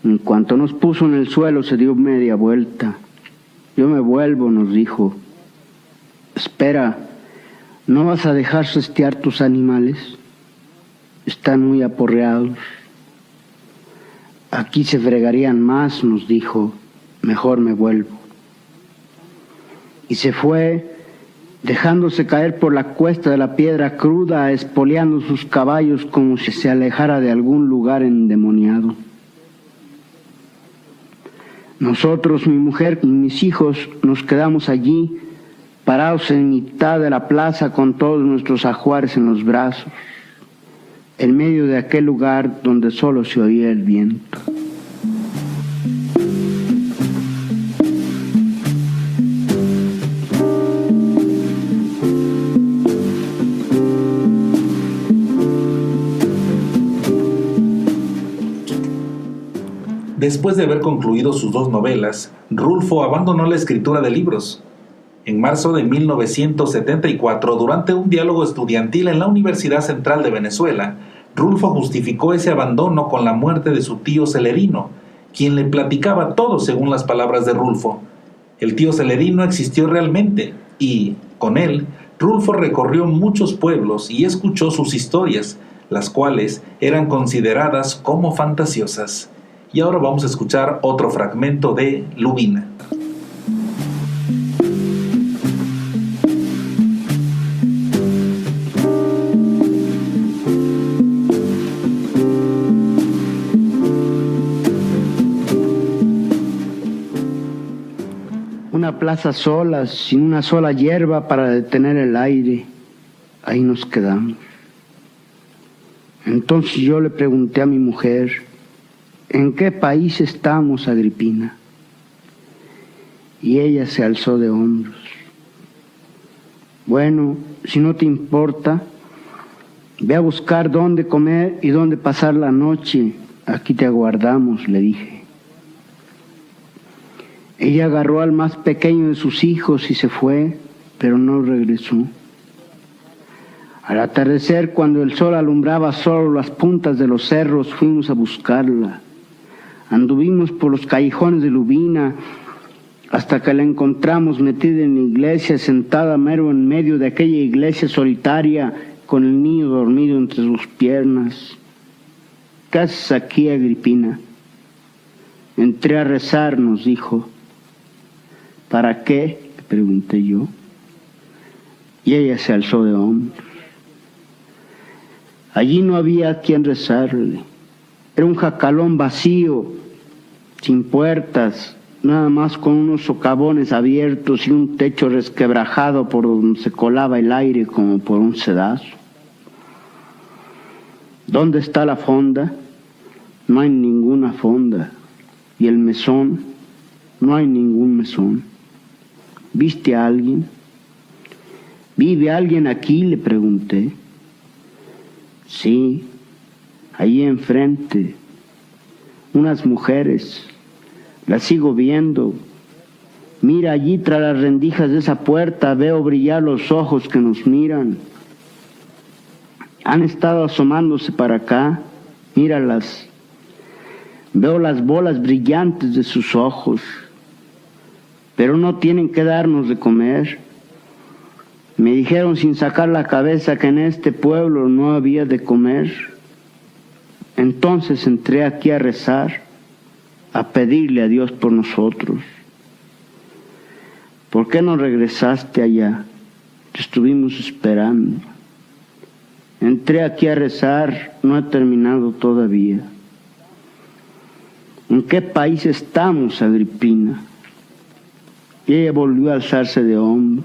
En cuanto nos puso en el suelo, se dio media vuelta. Yo me vuelvo, nos dijo. Espera, ¿no vas a dejar sestear tus animales? Están muy aporreados. Aquí se fregarían más, nos dijo. Mejor me vuelvo. Y se fue, dejándose caer por la cuesta de la piedra cruda, espoleando sus caballos como si se alejara de algún lugar endemoniado. Nosotros, mi mujer y mis hijos, nos quedamos allí, parados en mitad de la plaza con todos nuestros ajuares en los brazos, en medio de aquel lugar donde solo se oía el viento. Después de haber concluido sus 2 novelas, Rulfo abandonó la escritura de libros. En marzo de 1974, durante un diálogo estudiantil en la Universidad Central de Venezuela, Rulfo justificó ese abandono con la muerte de su tío Celerino, quien le platicaba todo según las palabras de Rulfo. El tío Celerino existió realmente y, con él, Rulfo recorrió muchos pueblos y escuchó sus historias, las cuales eran consideradas como fantasiosas. Y ahora vamos a escuchar otro fragmento de Lubina. Una plaza sola, sin una sola hierba para detener el aire. Ahí nos quedamos. Entonces yo le pregunté a mi mujer, ¿en qué país estamos, Agripina? Y ella se alzó de hombros. Bueno, si no te importa, ve a buscar dónde comer y dónde pasar la noche. Aquí te aguardamos, le dije. Ella agarró al más pequeño de sus hijos y se fue, pero no regresó. Al atardecer, cuando el sol alumbraba solo las puntas de los cerros, fuimos a buscarla. Anduvimos por los callejones de Lubina hasta que la encontramos metida en la iglesia, sentada mero en medio de aquella iglesia solitaria con el niño dormido entre sus piernas. ¿Qué haces aquí, Agripina? Entré a rezar, nos dijo. ¿Para qué?, le pregunté yo. Y ella se alzó de hombros. Allí no había a quien rezarle. Era un jacalón vacío, sin puertas, nada más con unos socavones abiertos y un techo resquebrajado por donde se colaba el aire como por un sedazo. ¿Dónde está la fonda? No hay ninguna fonda. ¿Y el mesón? No hay ningún mesón. ¿Viste a alguien? ¿Vive alguien aquí?, le pregunté. Sí, allí enfrente, unas mujeres, las sigo viendo. Mira, allí tras las rendijas de esa puerta veo brillar los ojos que nos miran. Han estado asomándose para acá, míralas. Veo las bolas brillantes de sus ojos, pero no tienen que darnos de comer. Me dijeron sin sacar la cabeza que en este pueblo no había de comer. Entonces entré aquí a rezar, a pedirle a Dios por nosotros. ¿Por qué no regresaste allá? Te estuvimos esperando. Entré aquí a rezar, no he terminado todavía. ¿En qué país estamos, Agripina? Y ella volvió a alzarse de hombros.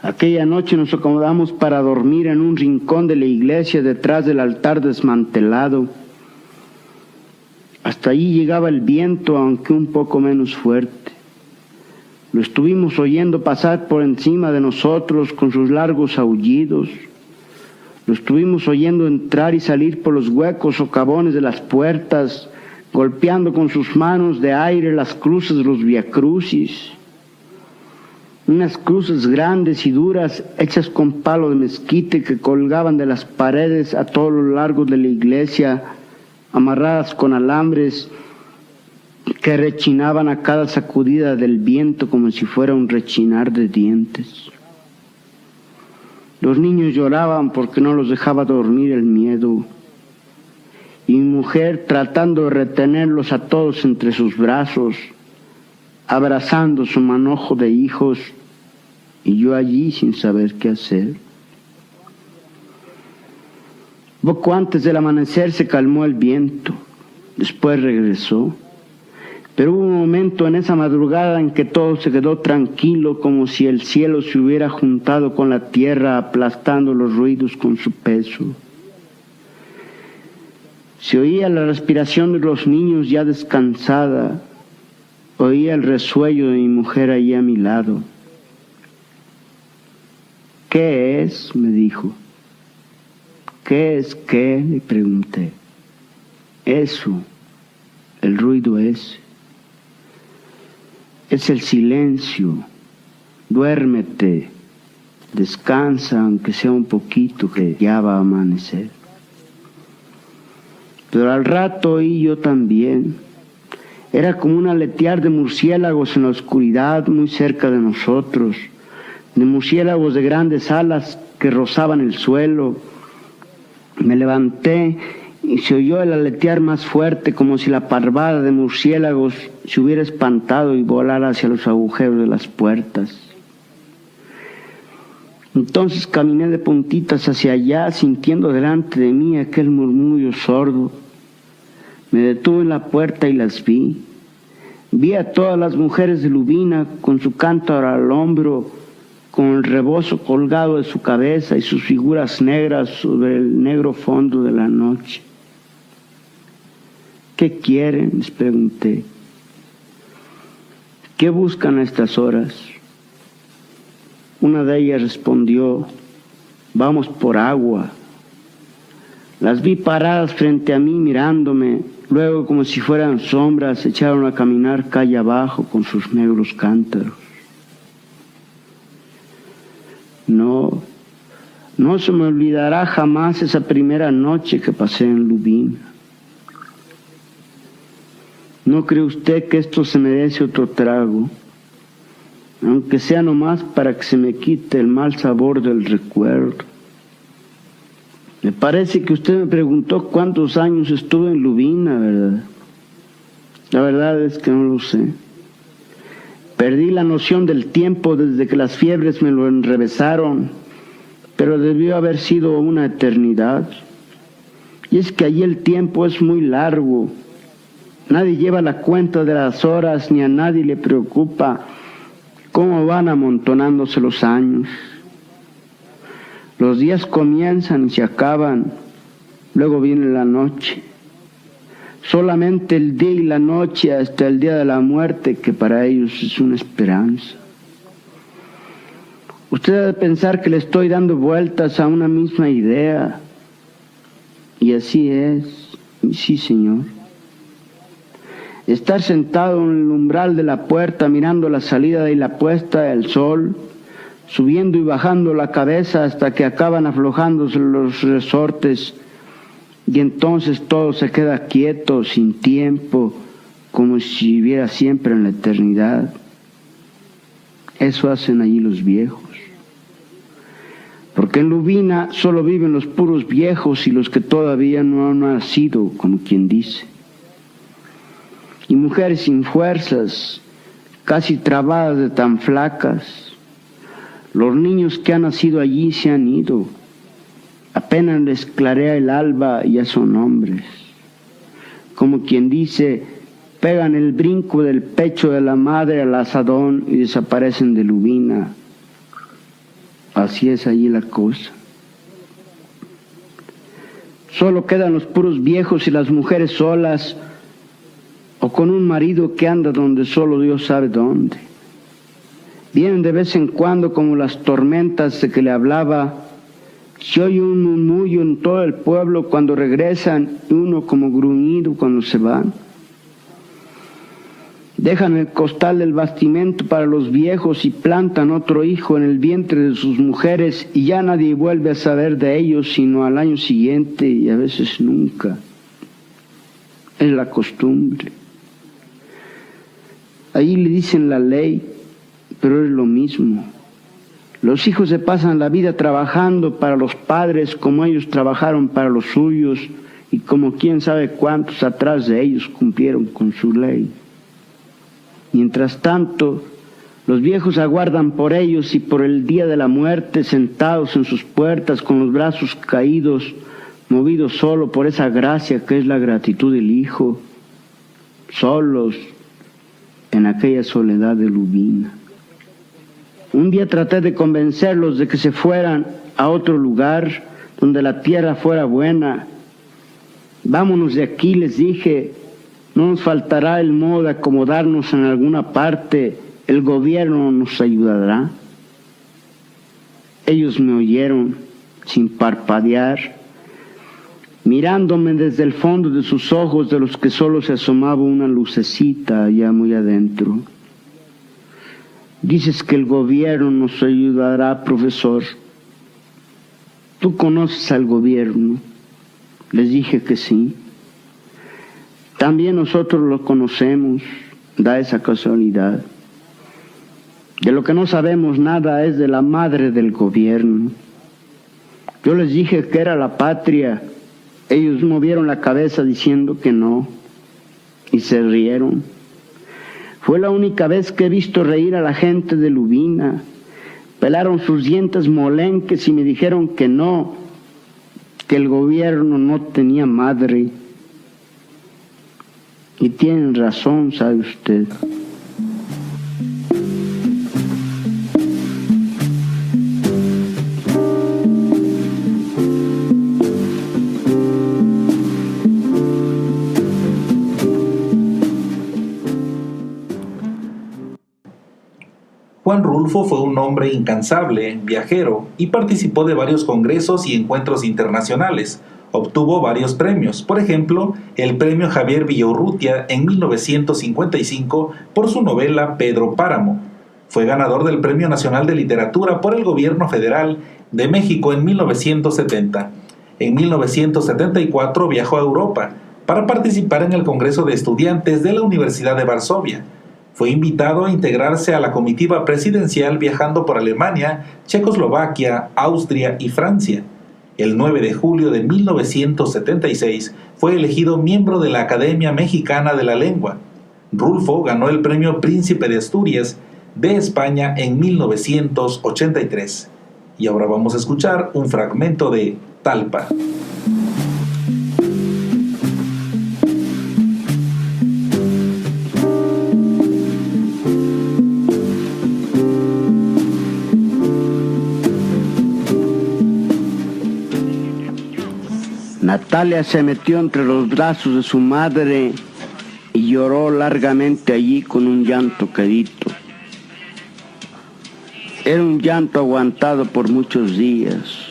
Aquella noche nos acomodamos para dormir en un rincón de la iglesia detrás del altar desmantelado. Hasta allí llegaba el viento, aunque un poco menos fuerte. Lo estuvimos oyendo pasar por encima de nosotros con sus largos aullidos. Lo estuvimos oyendo entrar y salir por los huecos socavones de las puertas, golpeando con sus manos de aire las cruces de los viacrucis. Unas cruces grandes y duras hechas con palo de mezquite que colgaban de las paredes a todo lo largo de la iglesia, amarradas con alambres que rechinaban a cada sacudida del viento como si fuera un rechinar de dientes. Los niños lloraban porque no los dejaba dormir el miedo, y mi mujer tratando de retenerlos a todos entre sus brazos, abrazando su manojo de hijos, y yo allí sin saber qué hacer. Poco antes del amanecer se calmó el viento, después regresó, pero hubo un momento en esa madrugada en que todo se quedó tranquilo, como si el cielo se hubiera juntado con la tierra, aplastando los ruidos con su peso. Se oía la respiración de los niños ya descansada, oía el resuello de mi mujer allí a mi lado. ¿Qué es?, me dijo. ¿Qué es qué?, le pregunté. Eso, el ruido ese. Es el silencio. Duérmete, descansa, aunque sea un poquito, que ya va a amanecer. Pero al rato oí yo también. Era como un aletear de murciélagos en la oscuridad muy cerca de nosotros, de murciélagos de grandes alas que rozaban el suelo. Me levanté y se oyó el aletear más fuerte, como si la parvada de murciélagos se hubiera espantado y volara hacia los agujeros de las puertas. Entonces caminé de puntitas hacia allá, sintiendo delante de mí aquel murmullo sordo. Me detuve en la puerta y las vi. Vi a todas las mujeres de Lubina con su cántaro al hombro, con el rebozo colgado de su cabeza y sus figuras negras sobre el negro fondo de la noche. ¿Qué quieren?, les pregunté. ¿Qué buscan a estas horas? Una de ellas respondió: vamos por agua. Las vi paradas frente a mí mirándome, luego como si fueran sombras se echaron a caminar calle abajo con sus negros cántaros. No se me olvidará jamás esa primera noche que pasé en Lubina. ¿No cree usted que esto se merece otro trago? Aunque sea nomás para que se me quite el mal sabor del recuerdo. Me parece que usted me preguntó cuántos años estuve en Lubina, ¿verdad? La verdad es que no lo sé. Perdí la noción del tiempo desde que las fiebres me lo enrevesaron, pero debió haber sido una eternidad. Y es que allí el tiempo es muy largo. Nadie lleva la cuenta de las horas, ni a nadie le preocupa cómo van amontonándose los años. Los días comienzan y se acaban, luego viene la noche. Solamente el día y la noche hasta el día de la muerte, que para ellos es una esperanza. Usted debe pensar que le estoy dando vueltas a una misma idea. Y así es, sí, señor. Estar sentado en el umbral de la puerta mirando la salida y la puesta del sol, subiendo y bajando la cabeza hasta que acaban aflojándose los resortes, y entonces todo se queda quieto, sin tiempo, como si viviera siempre en la eternidad. Eso hacen allí los viejos. Porque en Lubina solo viven los puros viejos y los que todavía no han nacido, como quien dice. Y mujeres sin fuerzas, casi trabadas de tan flacas. Los niños que han nacido allí se han ido. Apenas les clarea el alba y ya son hombres. Como quien dice, pegan el brinco del pecho de la madre al asadón y desaparecen de Lubina. Así es allí la cosa. Solo quedan los puros viejos y las mujeres solas, o con un marido que anda donde solo Dios sabe dónde. Vienen de vez en cuando como las tormentas de que le hablaba. Se oye un murmullo en todo el pueblo cuando regresan y uno como gruñido cuando se van. Dejan el costal del bastimento para los viejos y plantan otro hijo en el vientre de sus mujeres y ya nadie vuelve a saber de ellos sino al año siguiente y a veces nunca. Es la costumbre. Ahí le dicen la ley, pero es lo mismo. Los hijos se pasan la vida trabajando para los padres como ellos trabajaron para los suyos y como quién sabe cuántos atrás de ellos cumplieron con su ley. Mientras tanto, los viejos aguardan por ellos y por el día de la muerte, sentados en sus puertas con los brazos caídos, movidos solo por esa gracia que es la gratitud del hijo, solos en aquella soledad de Lubina. Un día traté de convencerlos de que se fueran a otro lugar donde la tierra fuera buena. Vámonos de aquí, les dije. No nos faltará el modo de acomodarnos en alguna parte, el gobierno nos ayudará. Ellos me oyeron sin parpadear, mirándome desde el fondo de sus ojos de los que solo se asomaba una lucecita allá muy adentro. Dices que el gobierno nos ayudará, profesor. ¿Tú conoces al gobierno? Les dije que sí. También nosotros lo conocemos, da esa casualidad. De lo que no sabemos nada es de la madre del gobierno. Yo les dije que era la patria. Ellos movieron la cabeza diciendo que no, y se rieron. Fue la única vez que he visto reír a la gente de Lubina. Pelaron sus dientes molenques y me dijeron que no, que el gobierno no tenía madre. Y tienen razón, sabe usted. Juan Rulfo fue un hombre incansable, viajero, y participó de varios congresos y encuentros internacionales. Obtuvo varios premios, por ejemplo, el premio Javier Villaurrutia en 1955 por su novela Pedro Páramo. Fue ganador del Premio Nacional de Literatura por el Gobierno Federal de México en 1970. En 1974 viajó a Europa para participar en el Congreso de Estudiantes de la Universidad de Varsovia. Fue invitado a integrarse a la comitiva presidencial viajando por Alemania, Checoslovaquia, Austria y Francia. El 9 de julio de 1976 fue elegido miembro de la Academia Mexicana de la Lengua. Rulfo ganó el Premio Príncipe de Asturias de España en 1983. Y ahora vamos a escuchar un fragmento de Talpa. Natalia se metió entre los brazos de su madre y lloró largamente allí con un llanto quedito. Era un llanto aguantado por muchos días,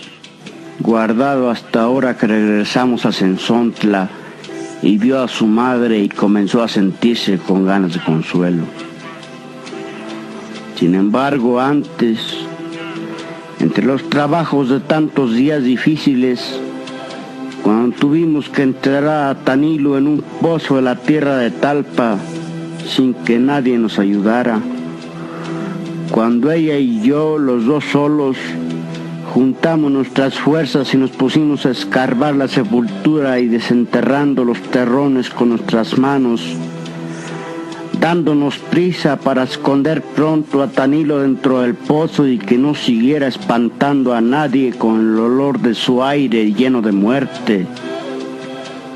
guardado hasta ahora que regresamos a Cenzontla y vio a su madre y comenzó a sentirse con ganas de consuelo. Sin embargo, antes, entre los trabajos de tantos días difíciles, cuando tuvimos que enterrar a Tanilo en un pozo de la tierra de Talpa sin que nadie nos ayudara, cuando ella y yo, los dos solos, juntamos nuestras fuerzas y nos pusimos a escarbar la sepultura y desenterrando los terrones con nuestras manos, dándonos prisa para esconder pronto a Tanilo dentro del pozo y que no siguiera espantando a nadie con el olor de su aire lleno de muerte.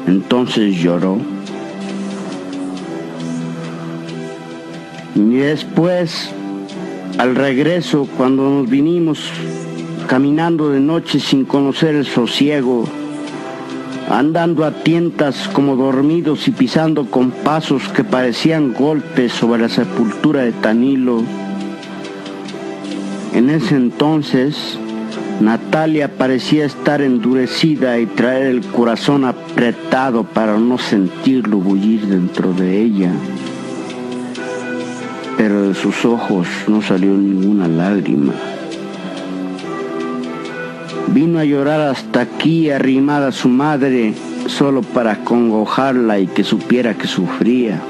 Entonces lloró. Y después, al regreso, cuando nos vinimos caminando de noche sin conocer el sosiego, andando a tientas como dormidos y pisando con pasos que parecían golpes sobre la sepultura de Tanilo. En ese entonces, Natalia parecía estar endurecida y traer el corazón apretado para no sentirlo bullir dentro de ella. Pero de sus ojos no salió ninguna lágrima. Vino a llorar hasta aquí arrimada a su madre, solo para acongojarla y que supiera que sufría.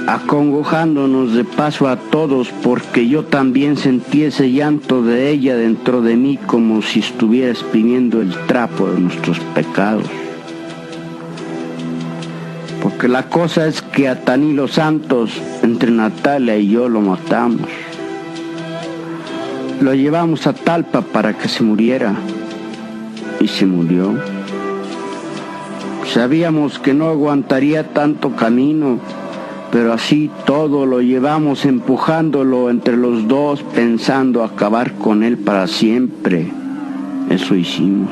Acongojándonos de paso a todos, porque yo también sentí ese llanto de ella dentro de mí, como si estuviera exprimiendo el trapo de nuestros pecados. Porque la cosa es que a Tanilo Santos, entre Natalia y yo, lo matamos. Lo llevamos a Talpa para que se muriera, y se murió. Sabíamos que no aguantaría tanto camino, pero así todo lo llevamos empujándolo entre los dos, pensando acabar con él para siempre. Eso hicimos.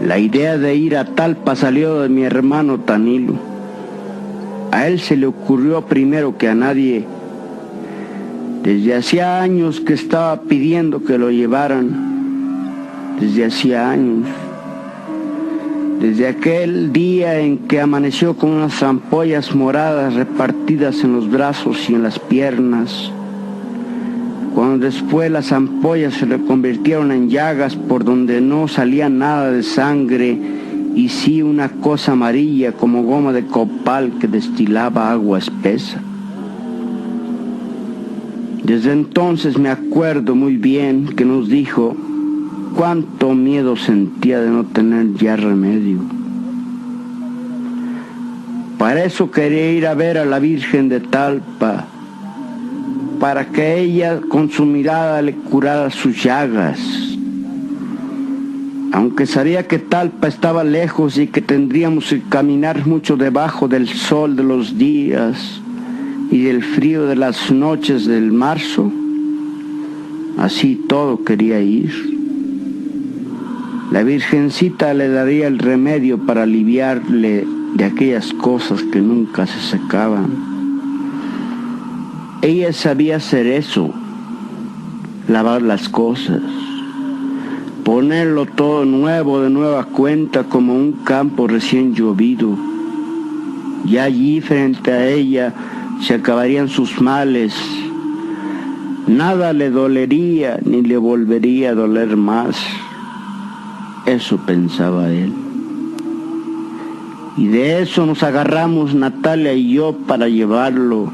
La idea de ir a Talpa salió de mi hermano Tanilo. A él se le ocurrió primero que a nadie. Desde hacía años que estaba pidiendo que lo llevaran. Desde hacía años. Desde aquel día en que amaneció con unas ampollas moradas repartidas en los brazos y en las piernas, cuando después las ampollas se le convirtieron en llagas por donde no salía nada de sangre y sí una cosa amarilla como goma de copal que destilaba agua espesa. Desde entonces me acuerdo muy bien que nos dijo cuánto miedo sentía de no tener ya remedio. Para eso quería ir a ver a la Virgen de Talpa, para que ella con su mirada le curara sus llagas. Aunque sabía que Talpa estaba lejos y que tendríamos que caminar mucho debajo del sol de los días y del frío de las noches del marzo, así todo quería ir. La Virgencita le daría el remedio para aliviarle de aquellas cosas que nunca se secaban. Ella sabía hacer eso, lavar las cosas, ponerlo todo nuevo de nueva cuenta como un campo recién llovido. Y allí frente a ella se acabarían sus males. Nada le dolería ni le volvería a doler más. Eso pensaba él. Y de eso nos agarramos Natalia y yo para llevarlo.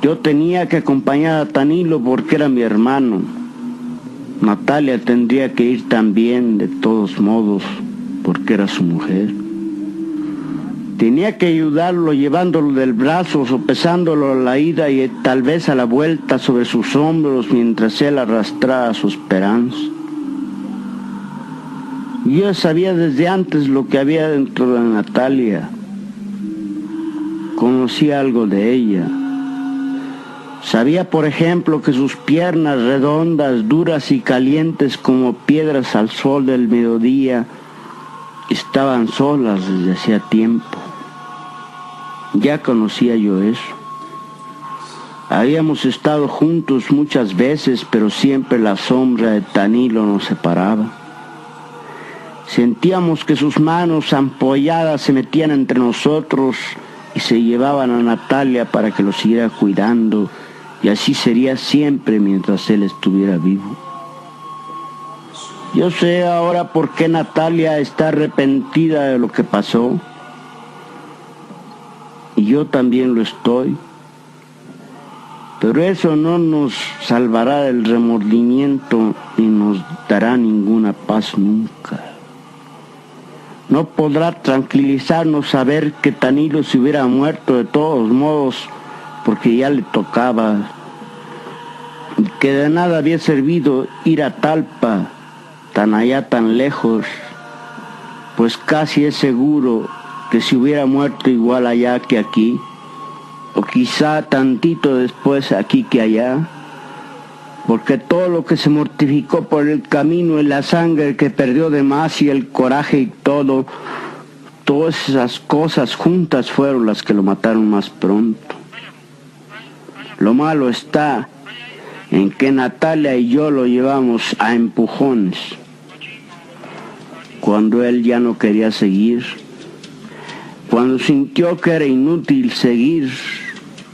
Yo tenía que acompañar a Tanilo porque era mi hermano. Natalia tendría que ir también de todos modos porque era su mujer. Tenía que ayudarlo llevándolo del brazo, sopesándolo a la ida y tal vez a la vuelta sobre sus hombros mientras él arrastraba su esperanza. Yo sabía desde antes lo que había dentro de Natalia. Conocía algo de ella. Sabía, por ejemplo, que sus piernas redondas, duras y calientes como piedras al sol del mediodía, estaban solas desde hacía tiempo. Ya conocía yo eso. Habíamos estado juntos muchas veces, pero siempre la sombra de Tanilo nos separaba. Sentíamos que sus manos ampolladas se metían entre nosotros y se llevaban a Natalia para que lo siguiera cuidando, y así sería siempre mientras él estuviera vivo. Yo sé ahora por qué Natalia está arrepentida de lo que pasó, y yo también lo estoy, pero eso no nos salvará del remordimiento ni nos dará ninguna paz nunca. No podrá tranquilizarnos saber que Tanilo se hubiera muerto de todos modos porque ya le tocaba, y que de nada había servido ir a Talpa, tan allá, tan lejos, pues casi es seguro que si hubiera muerto igual allá que aquí, o quizá tantito después aquí que allá, porque todo lo que se mortificó por el camino y la sangre que perdió de más y el coraje y todo, todas esas cosas juntas fueron las que lo mataron más pronto. Lo malo está en que Natalia y yo lo llevamos a empujones, cuando él ya no quería seguir, cuando sintió que era inútil seguir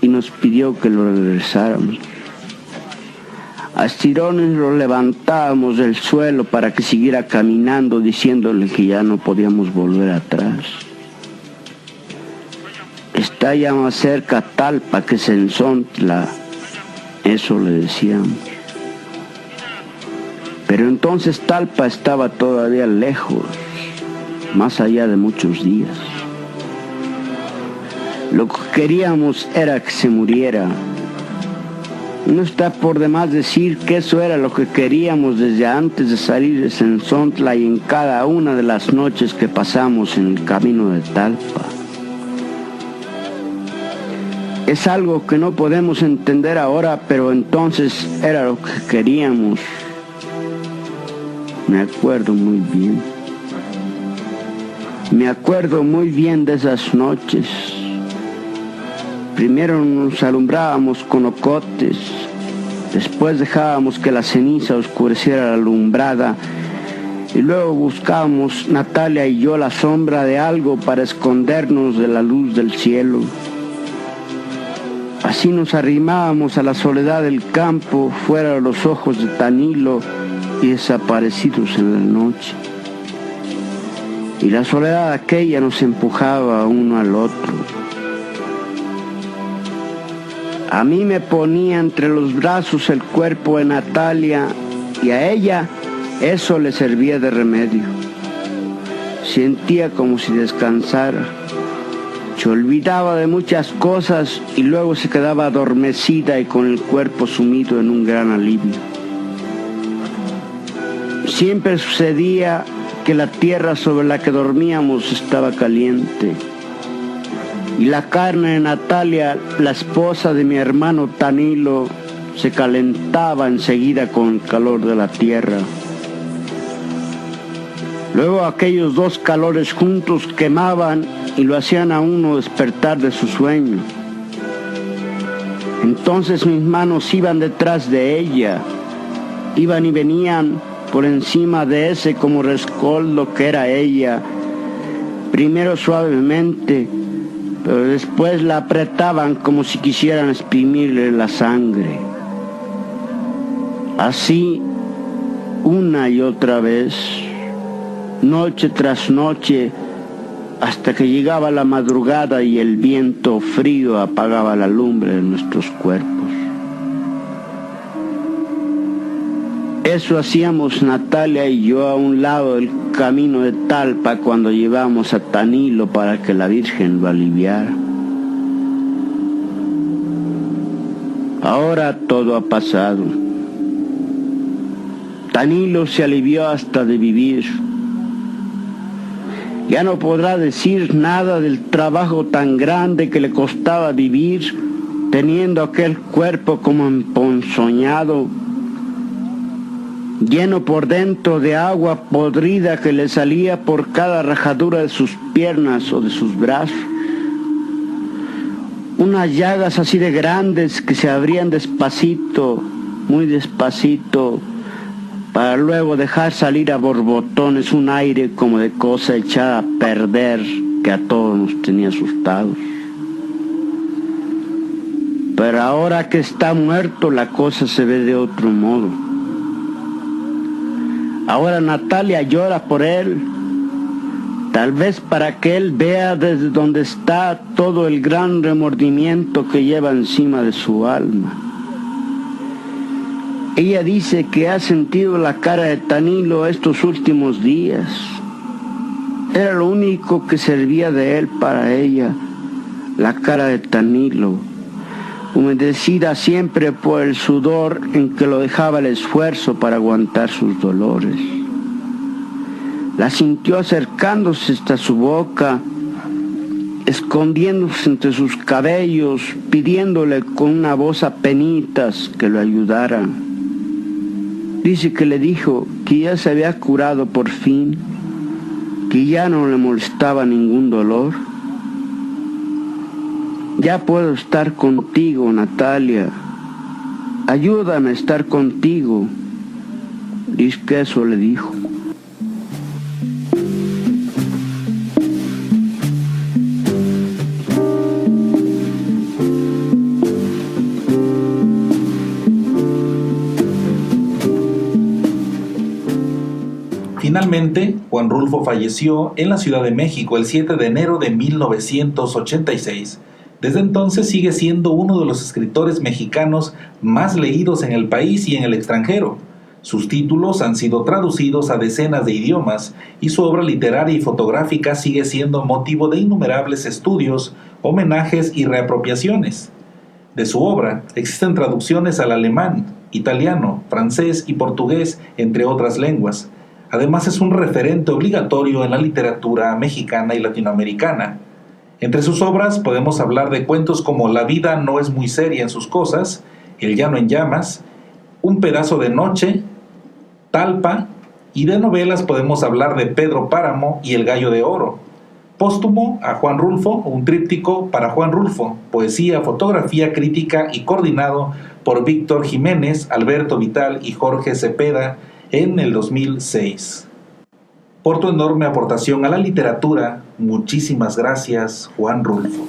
y nos pidió que lo regresáramos. A estirones lo levantábamos del suelo para que siguiera caminando, diciéndole que ya no podíamos volver atrás. Está ya más cerca Talpa que Sensontla, eso le decíamos. Pero entonces Talpa estaba todavía lejos, más allá de muchos días. Lo que queríamos era que se muriera. No está por demás decir que eso era lo que queríamos desde antes de salir de Sensontla y en cada una de las noches que pasamos en el camino de Talpa. Es algo que no podemos entender ahora, pero entonces era lo que queríamos. Me acuerdo muy bien. Me acuerdo muy bien de esas noches. Primero nos alumbrábamos con ocotes, después dejábamos que la ceniza oscureciera la alumbrada y luego buscábamos, Natalia y yo, la sombra de algo para escondernos de la luz del cielo. Así nos arrimábamos a la soledad del campo, fuera de los ojos de Tanilo y desaparecidos en la noche. Y la soledad aquella nos empujaba uno al otro. A mí me ponía entre los brazos el cuerpo de Natalia y a ella eso le servía de remedio. Sentía como si descansara. Se olvidaba de muchas cosas y luego se quedaba adormecida y con el cuerpo sumido en un gran alivio. Siempre sucedía que la tierra sobre la que dormíamos estaba caliente. Y la carne de Natalia, la esposa de mi hermano Tanilo, se calentaba enseguida con el calor de la tierra. Luego aquellos dos calores juntos quemaban y lo hacían a uno despertar de su sueño. Entonces mis manos iban detrás de ella, iban y venían por encima de ese como rescoldo que era ella, primero suavemente, pero después la apretaban como si quisieran exprimirle la sangre. Así, una y otra vez, noche tras noche, hasta que llegaba la madrugada y el viento frío apagaba la lumbre de nuestros cuerpos. Eso hacíamos Natalia y yo a un lado del camino de Talpa cuando llevamos a Tanilo para que la Virgen lo aliviara. Ahora todo ha pasado. Tanilo se alivió hasta de vivir. Ya no podrá decir nada del trabajo tan grande que le costaba vivir, teniendo aquel cuerpo como emponzoñado, lleno por dentro de agua podrida que le salía por cada rajadura de sus piernas o de sus brazos. Unas llagas así de grandes que se abrían despacito, muy despacito, para luego dejar salir a borbotones un aire como de cosa echada a perder que a todos nos tenía asustados. Pero ahora que está muerto la cosa se ve de otro modo. Ahora Natalia llora por él, tal vez para que él vea desde donde está todo el gran remordimiento que lleva encima de su alma. Ella dice que ha sentido la cara de Tanilo estos últimos días. Era lo único que servía de él para ella, la cara de Tanilo, humedecida siempre por el sudor en que lo dejaba el esfuerzo para aguantar sus dolores. La sintió acercándose hasta su boca escondiéndose entre sus cabellos, pidiéndole con una voz a penitas que lo ayudara. Dice que le dijo que ya se había curado por fin, que ya no le molestaba ningún dolor. Ya puedo estar contigo, Natalia. Ayúdame a estar contigo. Dice que eso le dijo. Finalmente, Juan Rulfo falleció en la Ciudad de México el 7 de enero de 1986. Desde entonces sigue siendo uno de los escritores mexicanos más leídos en el país y en el extranjero. Sus títulos han sido traducidos a decenas de idiomas y su obra literaria y fotográfica sigue siendo motivo de innumerables estudios, homenajes y reapropiaciones. De su obra existen traducciones al alemán, italiano, francés y portugués, entre otras lenguas. Además es un referente obligatorio en la literatura mexicana y latinoamericana. Entre sus obras podemos hablar de cuentos como La vida no es muy seria en sus cosas, El llano en llamas, Un pedazo de noche, Talpa, y de novelas podemos hablar de Pedro Páramo y El gallo de oro. Póstumo a Juan Rulfo, un tríptico para Juan Rulfo, poesía, fotografía, crítica y coordinado por Víctor Jiménez, Alberto Vital y Jorge Cepeda, en el 2006. Por tu enorme aportación a la literatura, muchísimas gracias, Juan Rulfo.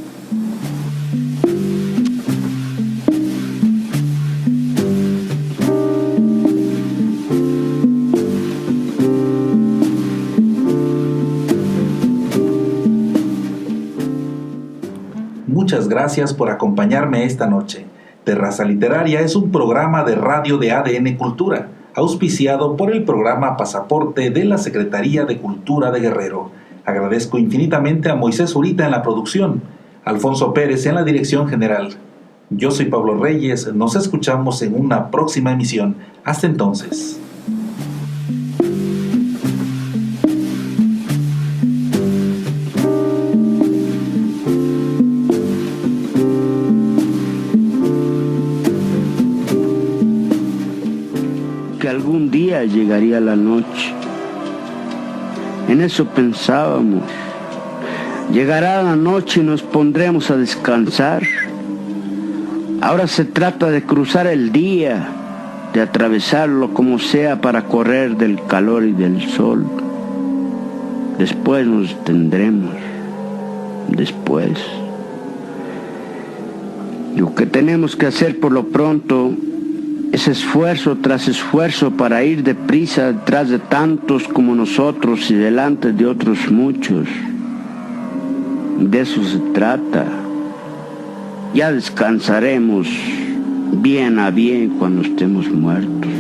Muchas gracias por acompañarme esta noche. Terraza Literaria es un programa de radio de ADN Cultura, auspiciado por el programa Pasaporte de la Secretaría de Cultura de Guerrero. Agradezco infinitamente a Moisés Zurita en la producción, Alfonso Pérez en la dirección general. Yo soy Pablo Reyes, nos escuchamos en una próxima emisión. Hasta entonces. Algún día llegaría la noche. En eso pensábamos. Llegará la noche y nos pondremos a descansar. Ahora se trata de cruzar el día, de atravesarlo como sea para correr del calor y del sol. Después nos tendremos. Después. Lo que tenemos que hacer por lo pronto es esfuerzo tras esfuerzo para ir deprisa detrás de tantos como nosotros y delante de otros muchos. De eso se trata. Ya descansaremos bien a bien cuando estemos muertos.